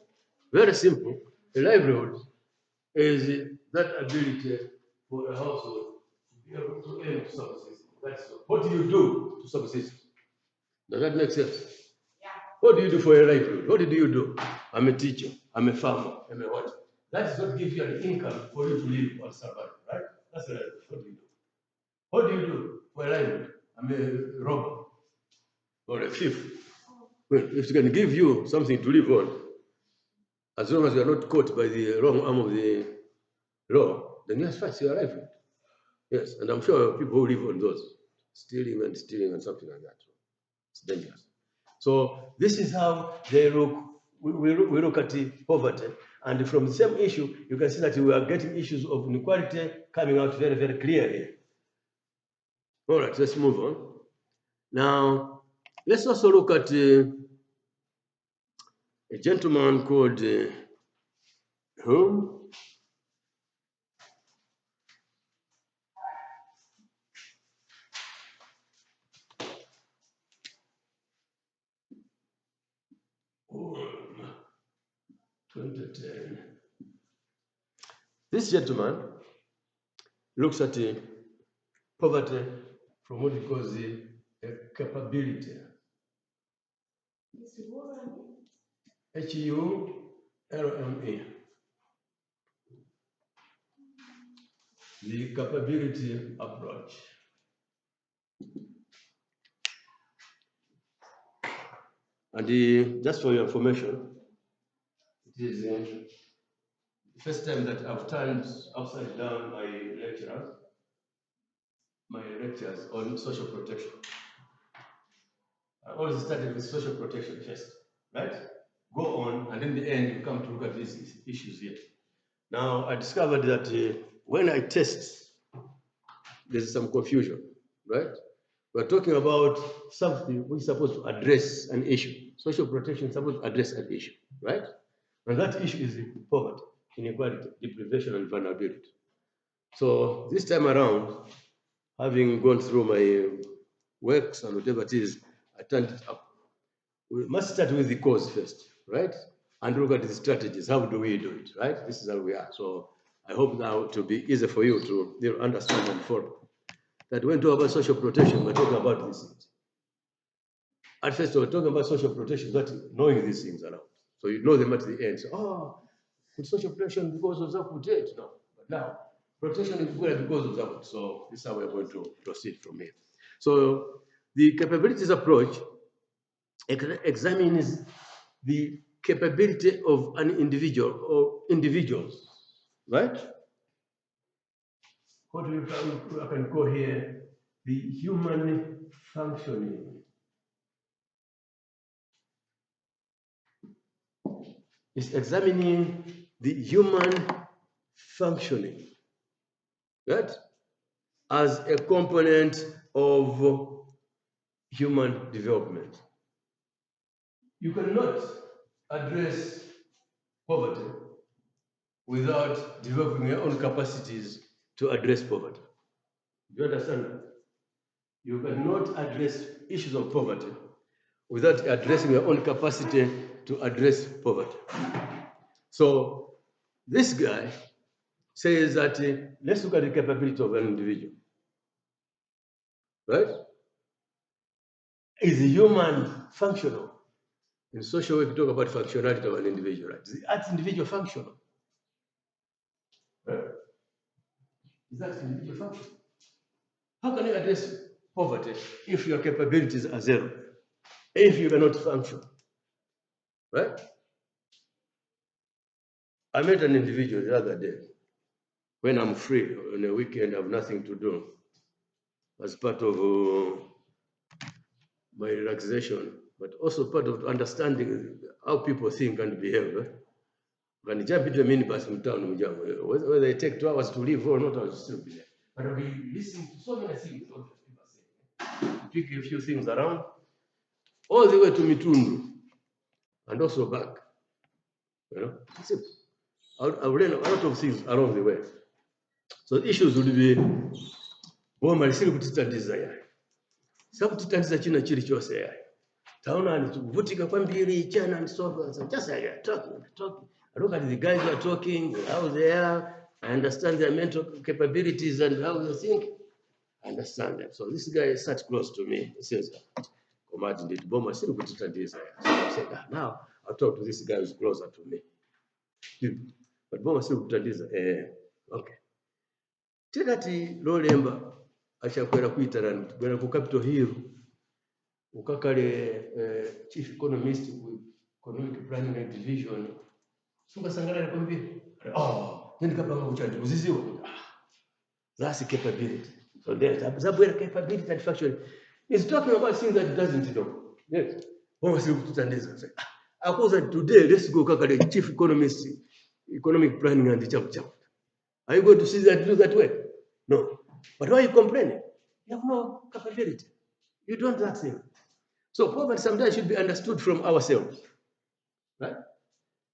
very simple. A livelihood is that ability for a household to be able to earn to subsist. That's all. What do you do to subsist? Does that make sense? What do you do for a livelihood? What do you do? I'm a teacher, I'm a farmer, I'm a what? That is what gives you an income for you to live or survive, right? That's a livelihood. What do you do? What do you do for a livelihood? I'm a robber or a thief. Well, if it can give you something to live on, as long as you are not caught by the wrong arm of the law, then yes, fine, you are livelihood. Yes, and I'm sure people who live on those stealing and something like that. It's dangerous. So this is how they look. We look at the poverty, and from the same issue, you can see that we are getting issues of inequality coming out very, very clearly. All right, let's move on. Now, let's also look at a gentleman called whom? Ulm, 2010. This gentleman looks at poverty from what he calls the capability. HULME. The capability approach. And just for your information, it is the first time that I've turned upside down my lectures on social protection. I always started with social protection first, right? Go on, and in the end, you come to look at these issues here. Now, I discovered that when I test, there's some confusion, right? We're talking about something which is supposed to address an issue. Social protection is supposed to address an issue, right? And that issue is poverty, inequality, deprivation, and vulnerability. So this time around, having gone through my works and whatever it is, I turned it up. We must start with the cause first, right? And look at the strategies. How do we do it, right? This is how we are. So I hope now to be easy for you to understand and follow. That when we talk about social protection, we're talking about these things. At first, we're talking about social protection, not knowing these things around. So you know them at the end. So, oh, with social protection because of that, no. But now, protection is good because of that. So this is how we're going to proceed from here. So the capabilities approach examines the capability of an individual or individuals, right? What I can call here the human functioning. It's examining the human functioning, right? As a component of human development. You cannot address poverty without developing your own capacities to address poverty. Do you understand that? You cannot address issues of poverty without addressing your own capacity to address poverty. So this guy says that let's look at the capability of an individual, right? Is human functional? In social work, we talk about functionality of an individual, right? Is that individual functional? Right? Is that individual functional? How can you address poverty if your capabilities are zero? If you cannot function, right? I met an individual the other day when I'm free on a weekend, I have nothing to do as part of my relaxation, but also part of understanding how people think and behave. When you jump into a minibus in town, whether they take 2 hours to leave or not, I'll still be there. But I'll be listening to so many things what people are saying. Pick a few things around, all the way to Mitundu and also back. You know, simple. I would learn a lot of things along the way. So the issues would be boma lisiri kutitatiza yayi. Sakutitatiza china chilichonse yayi. Taona ni kuvutika kwambiri chana and so on. So just like talking. I look at the guys who are talking, how they are, I understand their mental capabilities and how they think. I understand them. So this guy sat close to me. He says, Command did boma lisiri kutitatiza yayi. So I said, now I'll talk to this guy who's closer to me. But boma lisiri kutitatiza. Okay. Tikati lolemba achakwera kuitarani kwera ku Capitol Hill ukakale chief economist ku economic planning and division sungasangana kwambia ndikapanga kuchandi kuziziwa that's capability. So there's zabwera capability and factually is talking about things that doesn't know. Yes. Boma siri kututandiza. Akuza today let's go kakale chief economist economic planning and chap. Are you going to see that do that way? No. But why are you complaining? You have no capability. You don't that thing. So poverty sometimes should be understood from ourselves. Right?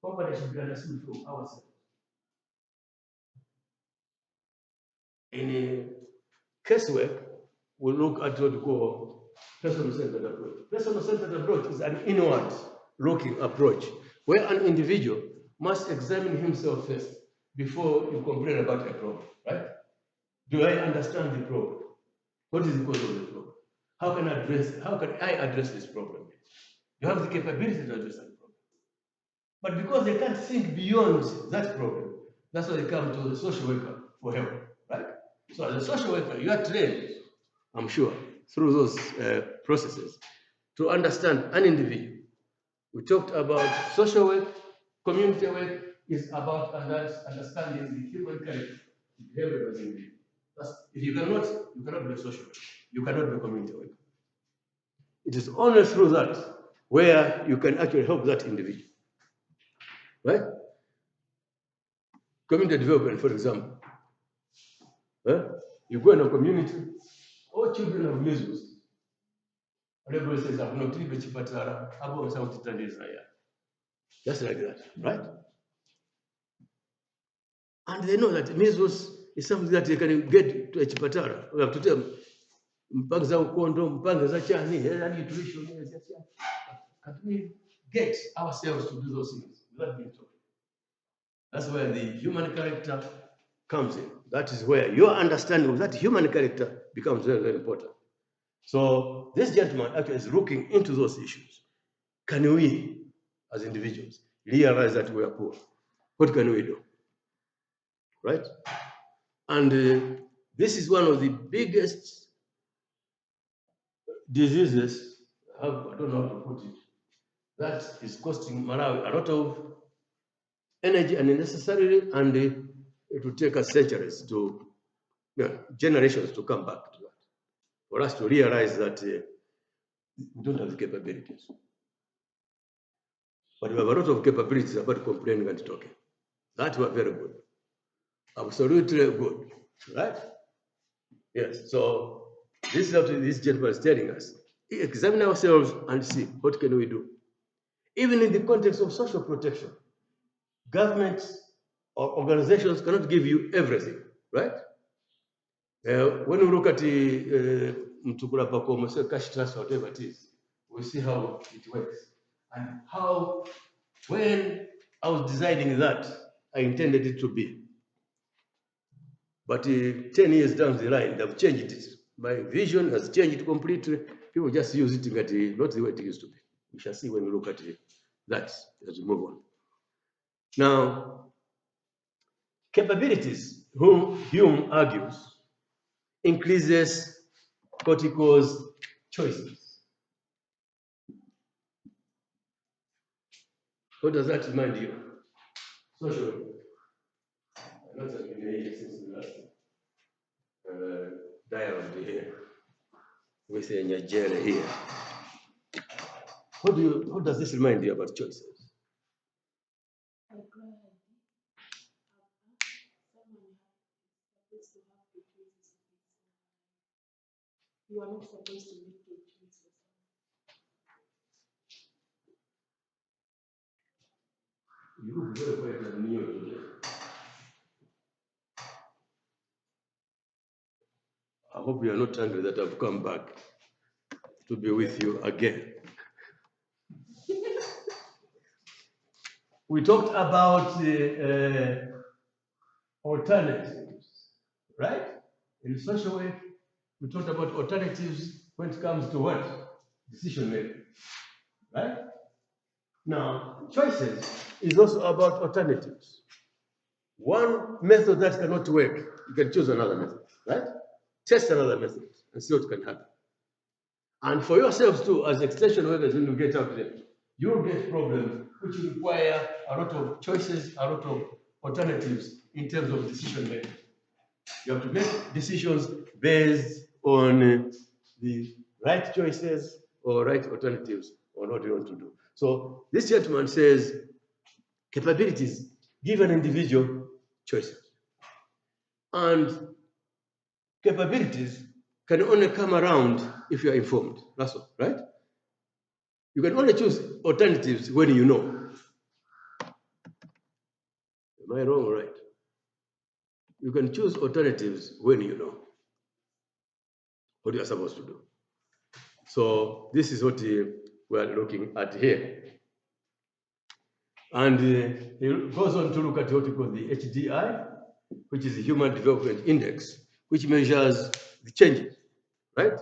Poverty should be understood from ourselves. In casework, we look at what we call personal-centered approach. Personal-centered approach is an inward-looking approach where an individual must examine himself first before you complain about a problem, right? Do I understand the problem? What is the cause of the problem? How can I address this problem? You have the capability to address that problem. But because they can't think beyond that problem, that's why they come to the social worker for help, right? So as a social worker, you are trained, I'm sure, through those processes to understand an individual. We talked about social work, community work is about understanding the human character, the behavior of the individual. If you cannot be a social worker, you cannot be a community worker. It is only through that where you can actually help that individual. Right? Community development, for example. You go in a community, all children have measles. Everybody says, I'm not even chipatara, I'm just like that, right? And they know that measles is something that they can get to a chipatara. We have to tell them, mpanga za ukondo, mpanga za chani, nutrition, can we get ourselves to do those things without being told? That's where the human character comes in. That is where your understanding of that human character becomes very, very important. So this gentleman actually is looking into those issues. Can we, as individuals, realize that we are poor? What can we do? Right? And this is one of the biggest diseases, I don't know how to put it, that is costing Malawi a lot of energy unnecessarily, and it will take us centuries to, generations to come back to that, for us to realize that we don't have the capabilities. But we have a lot of capabilities about complaining and talking. That were very good. Absolutely good, right? Yes, so this is what this gentleman is telling us. Examine ourselves and see what can we do. Even in the context of social protection, governments or organizations cannot give you everything, right? When we look at the Mtukula Pakomo, say cash transfer, whatever it is, we see how it works. And how, when I was designing that, I intended it to be. But 10 years down the line, they've changed it. My vision has changed completely. People just use it not the way it used to be. We shall see when we look at that as we move on. Now, capabilities, whom Hume argues, increases cortico's choices. What does that remind you? Social. Not that been here since the last dialogue here with Nyajere here. What does this remind you about choices? You are not supposed to make a choice. You look very quiet and new today. I hope you are not angry that I've come back to be with you again. We talked about alternatives, right? In social work, we talked about alternatives when it comes to what? Decision making, right? Now, choices is also about alternatives. One method that cannot work, you can choose another method, right? Test another method and see what can happen. And for yourselves too, as extension workers, when you get out there, you'll get problems which require a lot of choices, a lot of alternatives in terms of decision making. You have to make decisions based on the right choices or right alternatives on what you want to do. So this gentleman says capabilities give an individual choices. And capabilities can only come around if you are informed. That's all, right? You can only choose alternatives when you know. Am I wrong or right? You can choose alternatives when you know what you are supposed to do. So this is what we are looking at here. And he goes on to look at what we call the HDI, which is the Human Development Index, which measures the changes, right?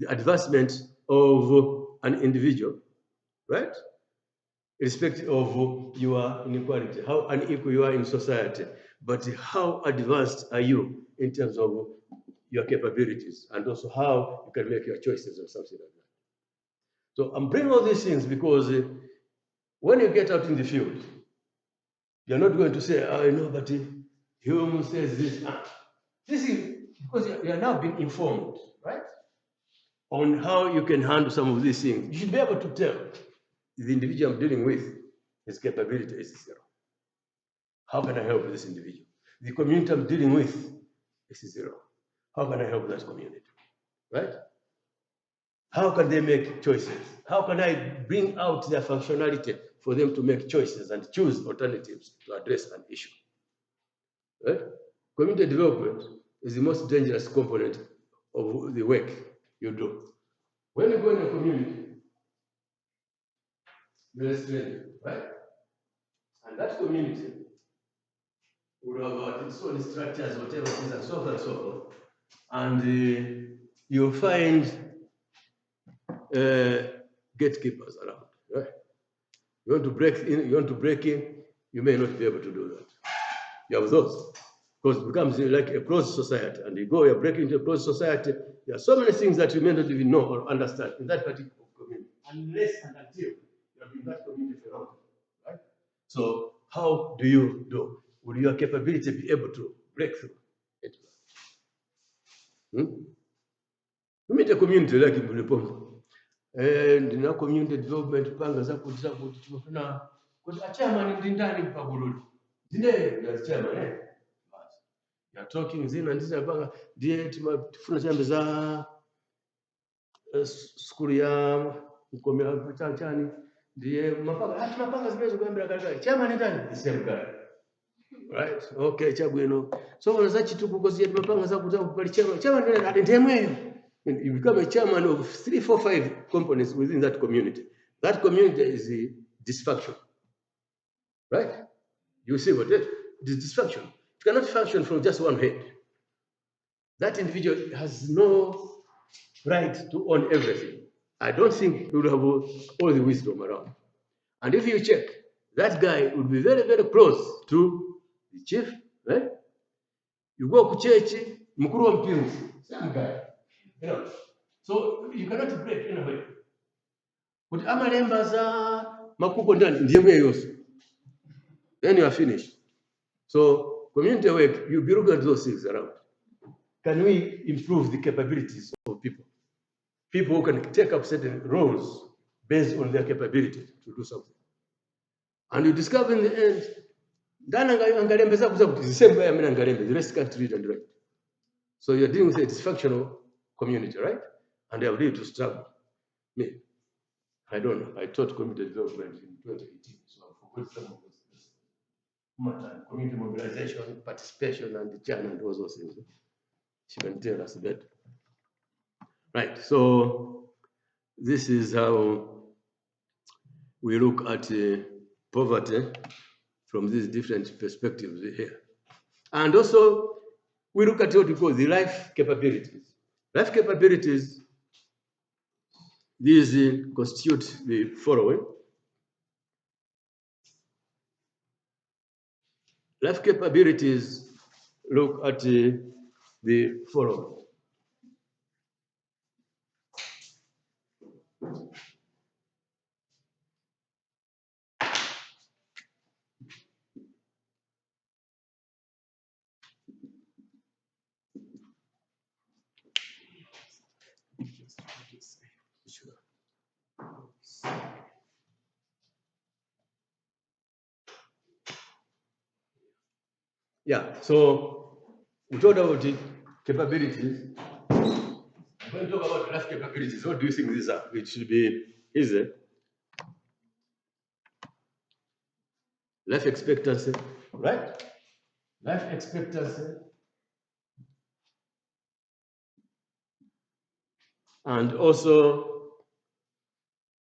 The advancement of an individual, right? Irrespective of your inequality, how unequal you are in society, but how advanced are you in terms of your capabilities and also how you can make your choices or something like that. So I'm bringing all these things because when you get out in the field, you're not going to say, oh, no, but Hume says this. This is because you are now being informed, right? On how you can handle some of these things. You should be able to tell the individual I'm dealing with, his capability is zero. How can I help this individual? The community I'm dealing with is zero. How can I help that community, right? How can they make choices? How can I bring out their functionality for them to make choices and choose alternatives to address an issue, right? Community development is the most dangerous component of the work you do. When you go in a community, you're a stranger, right? And that community will have its own structures, whatever it is, and so on and so forth. And you'll find gatekeepers around, right? You want to break in, you may not be able to do that. You have those. Because it becomes like a closed society, and you're breaking into a closed society. There are so many things that you may not even know or understand in that particular community, unless and until you have been in that community for a long time, right? So how do you do? Will your capability be able to break through it? You meet a community like in Bulipombo, and in our community development, panga za kuti tumefuna kuti chairman ndi ndani pagululi. Zine ya chairman you're talking zina ndiza panga ndiye tifuna chambe za skulu ya mkomea chani ndiye mapanga zimezo kuambira kale chairman ndani the same guy, right? Okay, chabwino so when za chituku kozi mapanga za kuta pali chairman ndani ndemweyo. You become a chairman of 3, 4, 5 components within that community. That community is dysfunction, right? You see what it is? Dysfunction. It cannot function from just one head. That individual has no right to own everything. I don't think he will have all the wisdom around. And if you check, that guy would be very, very close to the chief, right? You go to church, mkuru wa mpingu, same guy. You know, so you cannot break in a way. But amalemba za makuko ndani ndiye mweyoso. Then you are finished. So community work, you be looking at those things around. Can we improve the capabilities of people? People who can take up certain roles based on their capability to do something. And you discover in the end, angalembe za kuzakuti the same way I mean angalembe, the rest can't read and write. So you're dealing with a dysfunctional community, right? And they have really to struggle. Me, I don't know. I taught community development in 2018, so I forgot some of those things. community mobilization, participation, and China and all those things. She can tell us that. Right, so this is how we look at poverty from these different perspectives here. And also, we look at what we call the life capabilities. Life capabilities, these constitute the following. Life capabilities look at the following. Yeah, so we talked about the capabilities. When we talk about life capabilities, what do you think these are? It should be easy. Life expectancy, right? Life expectancy. And also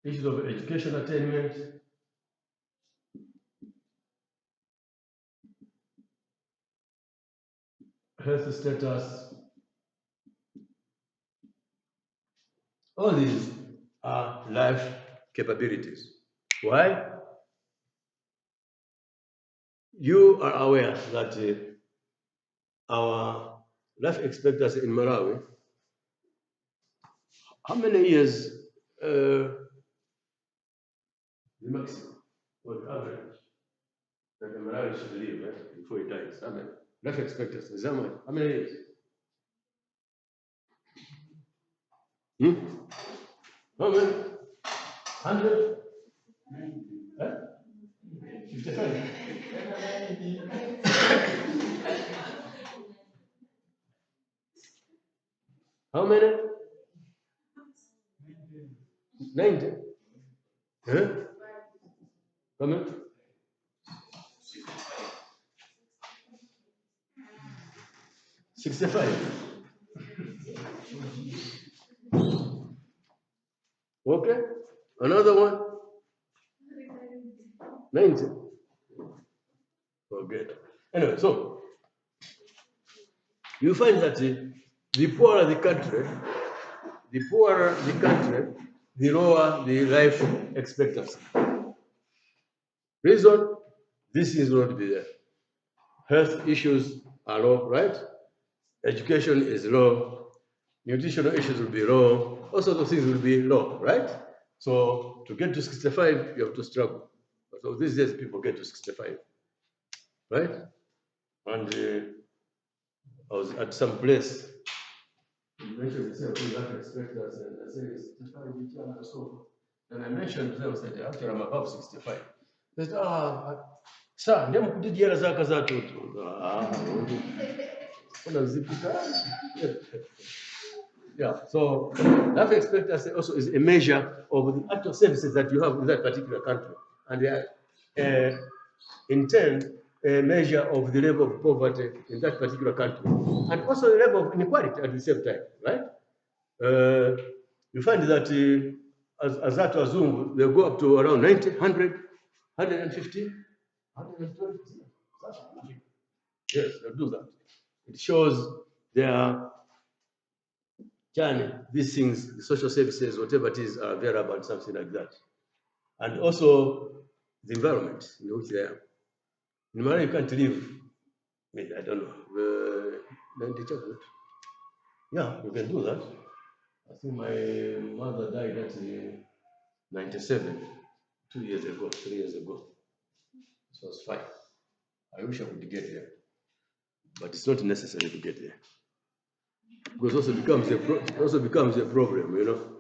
issues of education attainment, health status. All these are life capabilities. Why? You are aware that our life expectancy in Malawi, how many years the maximum or the average that the Malawi should live before he dies? I mean, life expectancy is how much? How many years? How many? 100? 55? How many? 90? Huh? How many? 65. Okay. Another one? 90. Okay. Anyway, so you find that the poorer the country, the lower the life expectancy. Reason, this is not be there. Health issues are low, right? Education is low. Nutritional issues will be low. All sorts of things will be low, right? So to get to 65, you have to struggle. So these days, people get to 65, right? And I was at some place. You mentioned yourself, you have to expect us, and I said 65 each other. So then I mentioned to them, I said, after I'm above 65. They said, sir, ndio mkutijia zaka za toto. Yeah, so life expectancy also is a measure of the actual services that you have in that particular country. And they are, in turn, a measure of the level of poverty in that particular country. And also the level of inequality at the same time, right? You find that as that Wazungu, they go up to around 90, 100, 150, 120. Yes, they'll do that. It shows their journey, these things, the social services, whatever it is, are available and something like that. And also the environment in which they are. In Malawi, you can't live, I don't know, 90 chocolate. Yeah, you can do that. I think my mother died at 97, 2 years ago, 3 years ago. So it's fine. I wish I could get there, but it's not necessary to get there. Because it also becomes a problem, you know.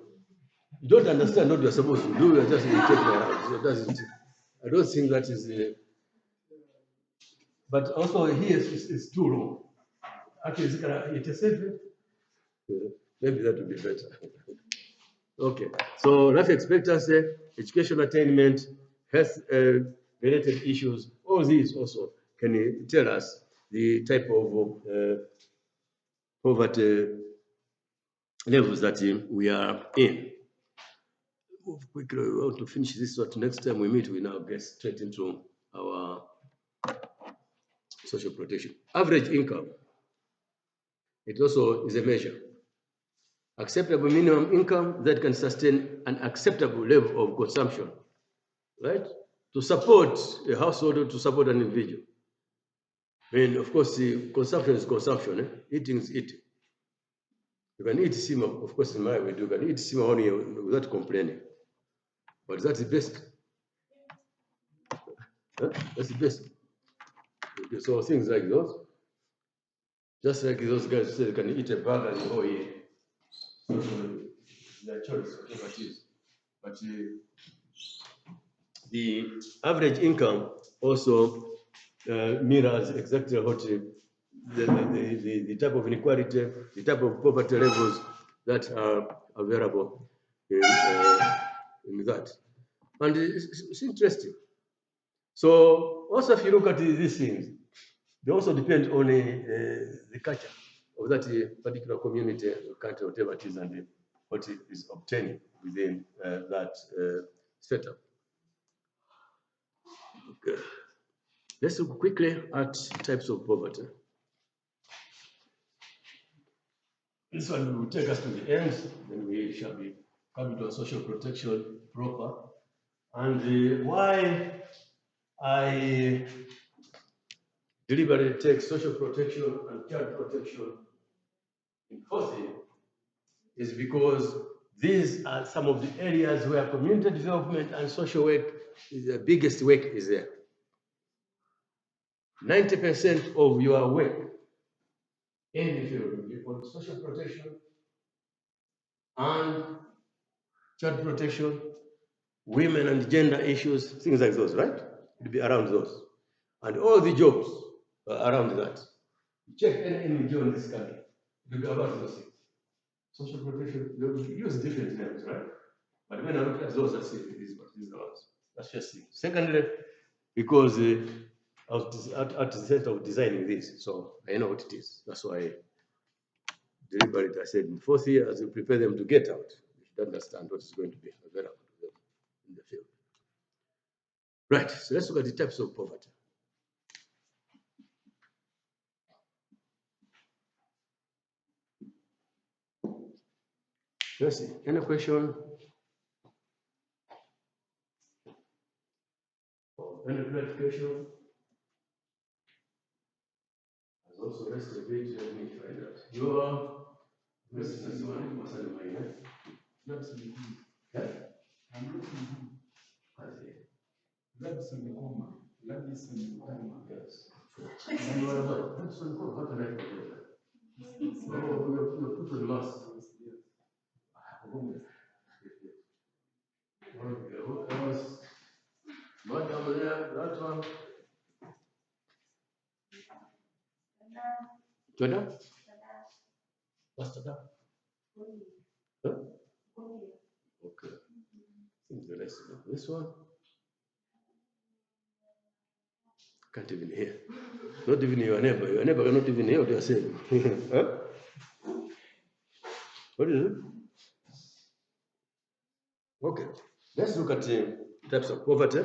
You don't understand what you're supposed to do, you're just irritating around. So I don't think that is but also here it's too low. Actually, it's 87. Maybe that would be better. Okay, so life expectancy, education attainment, health related issues, all these also can you tell us the type of poverty levels that we are in? Move quickly. We want to finish this one. Next time we meet, we now get straight into our social protection. Average income. It also is a measure. Acceptable minimum income that can sustain an acceptable level of consumption, right? To support a household or to support an individual. I mean, of course, the consumption is consumption. Eating is eating. You can eat sima, of course, in my way, you can eat sima only without complaining. But that's the best. Huh? That's the best. Okay, so things like those, just like those guys say, they can eat a burger and oh yeah. So their choice, whatever it is. But the average income also mirrors exactly what the type of inequality, the type of poverty levels that are available in that. And it's interesting. So also if you look at these things, they also depend on the culture of that particular community, country, whatever it is, and what is obtaining within that setup. Okay. Let's look quickly at types of poverty. This one will take us to the end, then we shall be coming to a social protection proper. And why I deliberately take social protection and child protection in fourth year is because these are some of the areas where community development and social work is the biggest work is there. 90% of your work in the field will be on social protection and child protection, women and gender issues, things like those, right? It'll be around those. And all the jobs are around that. Check any NGO in this country, it'll be about those things. Social protection, they'll use different names, right? But when I look at those, I say these are the ones. That's just it. Secondly, because I was at the center of designing this, so I know what it is. That's why deliberately I said in fourth year, as you prepare them to get out, you should understand what is going to be available to them in the field. Right, so let's look at the types of poverty. Let's see, any question? Or any clarification? As also rest a bit, let me find out. You are, this is one, what's the name? Yeah? I see. Yes. And what about Hudson Cove? How can I forget that? Oh, you're put on mask. Okay, what else? Madam there, that one. Jordan? What's that? Huh? Okay. The rest of this one. Can't even hear. Not even your neighbor. Your neighbor cannot even hear what you're saying. Huh? What is it? Okay. Let's look at types of poverty.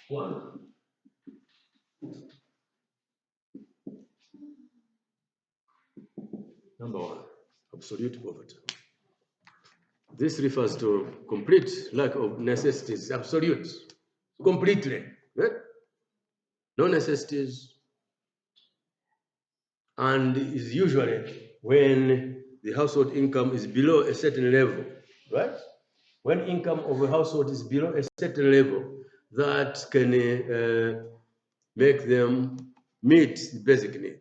One. Number one, absolute poverty. This refers to complete lack of necessities, absolute, completely. Right? No necessities, and is usually when the household income is below a certain level, right? When income of a household is below a certain level, that can make them meet the basic need.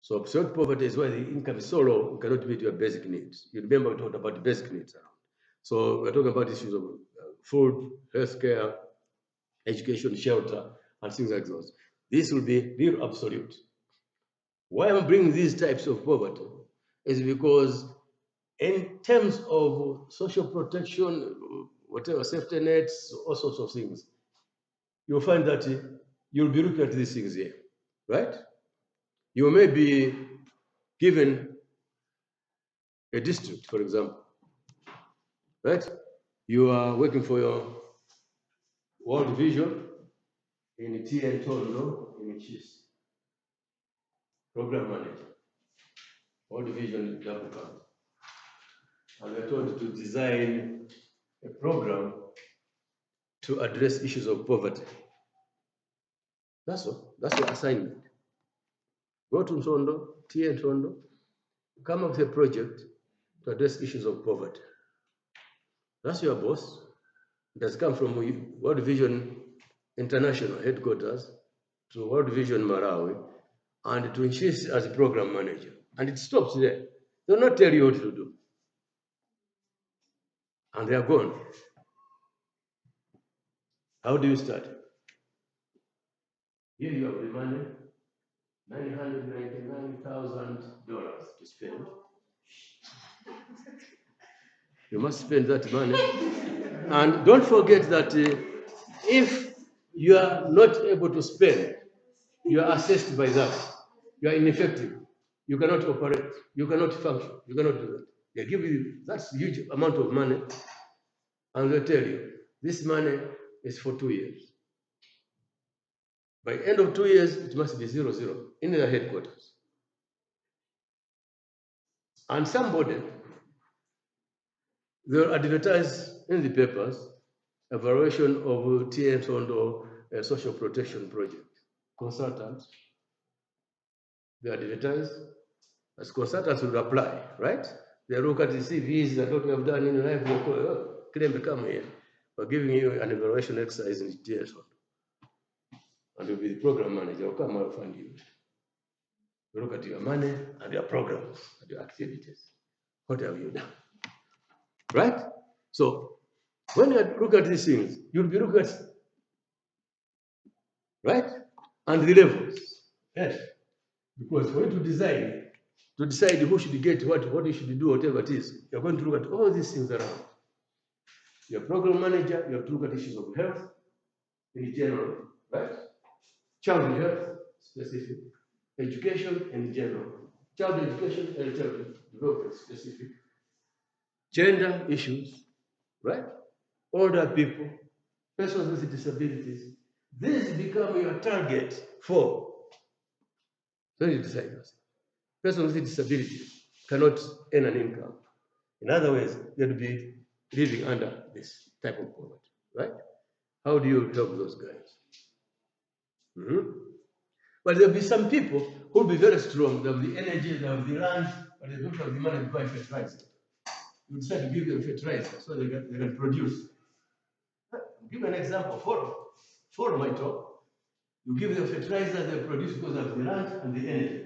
So absolute poverty is where the income is so low, you cannot meet your basic needs. You remember we talked about the basic needs around. So we're talking about issues of food, healthcare, education, shelter, and things like those. This will be real absolute. Why I'm bringing these types of poverty is because in terms of social protection, whatever, safety nets, all sorts of things, you'll find that you'll be looking at these things here, right? You may be given a district, for example, right? You are working for your World Vision in TN Tondo in Chis, program manager, World Vision double count. And we're told to design a program to address issues of poverty. That's all. That's your assignment. Go to Tondo, TN Tondo, come up with a project to address issues of poverty. That's your boss. It has come from World Vision International headquarters to World Vision Malawi and to insist as a program manager. And it stops there. They'll not tell you what to do. And they are gone. How do you start? Here you have the money, $999,000 to spend. You must spend that money. And don't forget that if you are not able to spend, you are assessed by that. You are ineffective. You cannot operate. You cannot function. You cannot do that. They give you that huge amount of money, and they tell you, this money is for 2 years. By end of 2 years, it must be 0-0 in their headquarters. And somebody, they'll advertise in the papers a variation of TN Tondo social protection project. Consultants, they advertise, as consultants will apply, right? They look at the CVs that what we have done in life, they claim to come here. We're giving you an evaluation exercise in TN Tondo. And you'll be the program manager, will come and find you. You look at your money and your programs and your activities. What have you done? Right? So when you look at these things, you'll be looking at, right? And the levels. Yes. Because for you to decide who should get what you should do, whatever it is, you're going to look at all these things around. Your program manager, you have to look at issues of health in general, right? Child health, specific. Education in general. Child education and child development, specific. Gender issues, right? Older people, persons with disabilities. These become your target for. So you decide yourself. Persons with disabilities cannot earn an income. In other words, they'll be living under this type of poverty, right? How do you help those guys? But there'll be some people who'll be very strong. They have the energy, they have the land, but they don't have the money to buy fertilizer. You decide to give them fertilizer so they can produce. I'll give an example. Follow my talk. You give them fertilizer, they produce because of the land and the energy.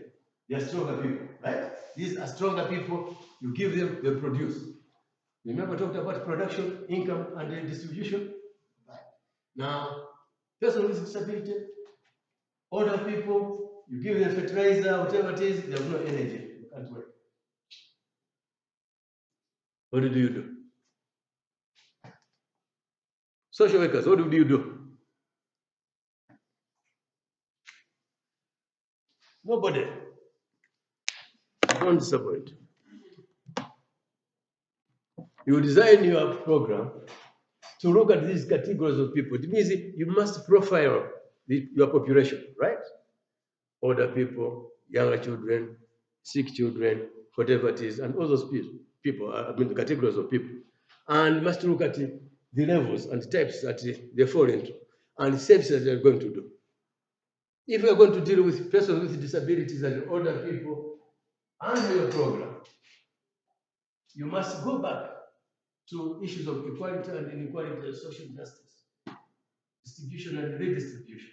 They are stronger people, right? These are stronger people. You give them, they produce. Remember, I talked about production, income, and distribution. Now, person with disability, older people, you give them fertilizer, whatever it is, they have no energy. You can't work. What do you do? Social workers, what do you do? Nobody. Don't disappoint. You design your program to look at these categories of people. It means you must profile your population, right? Older people, younger children, sick children, whatever it is, and all those people, I mean the categories of people. And you must look at the levels and types that they fall into, and the services they're going to do. If you're going to deal with persons with disabilities and older people under your program, you must go back to issues of equality and inequality and social justice, distribution and redistribution.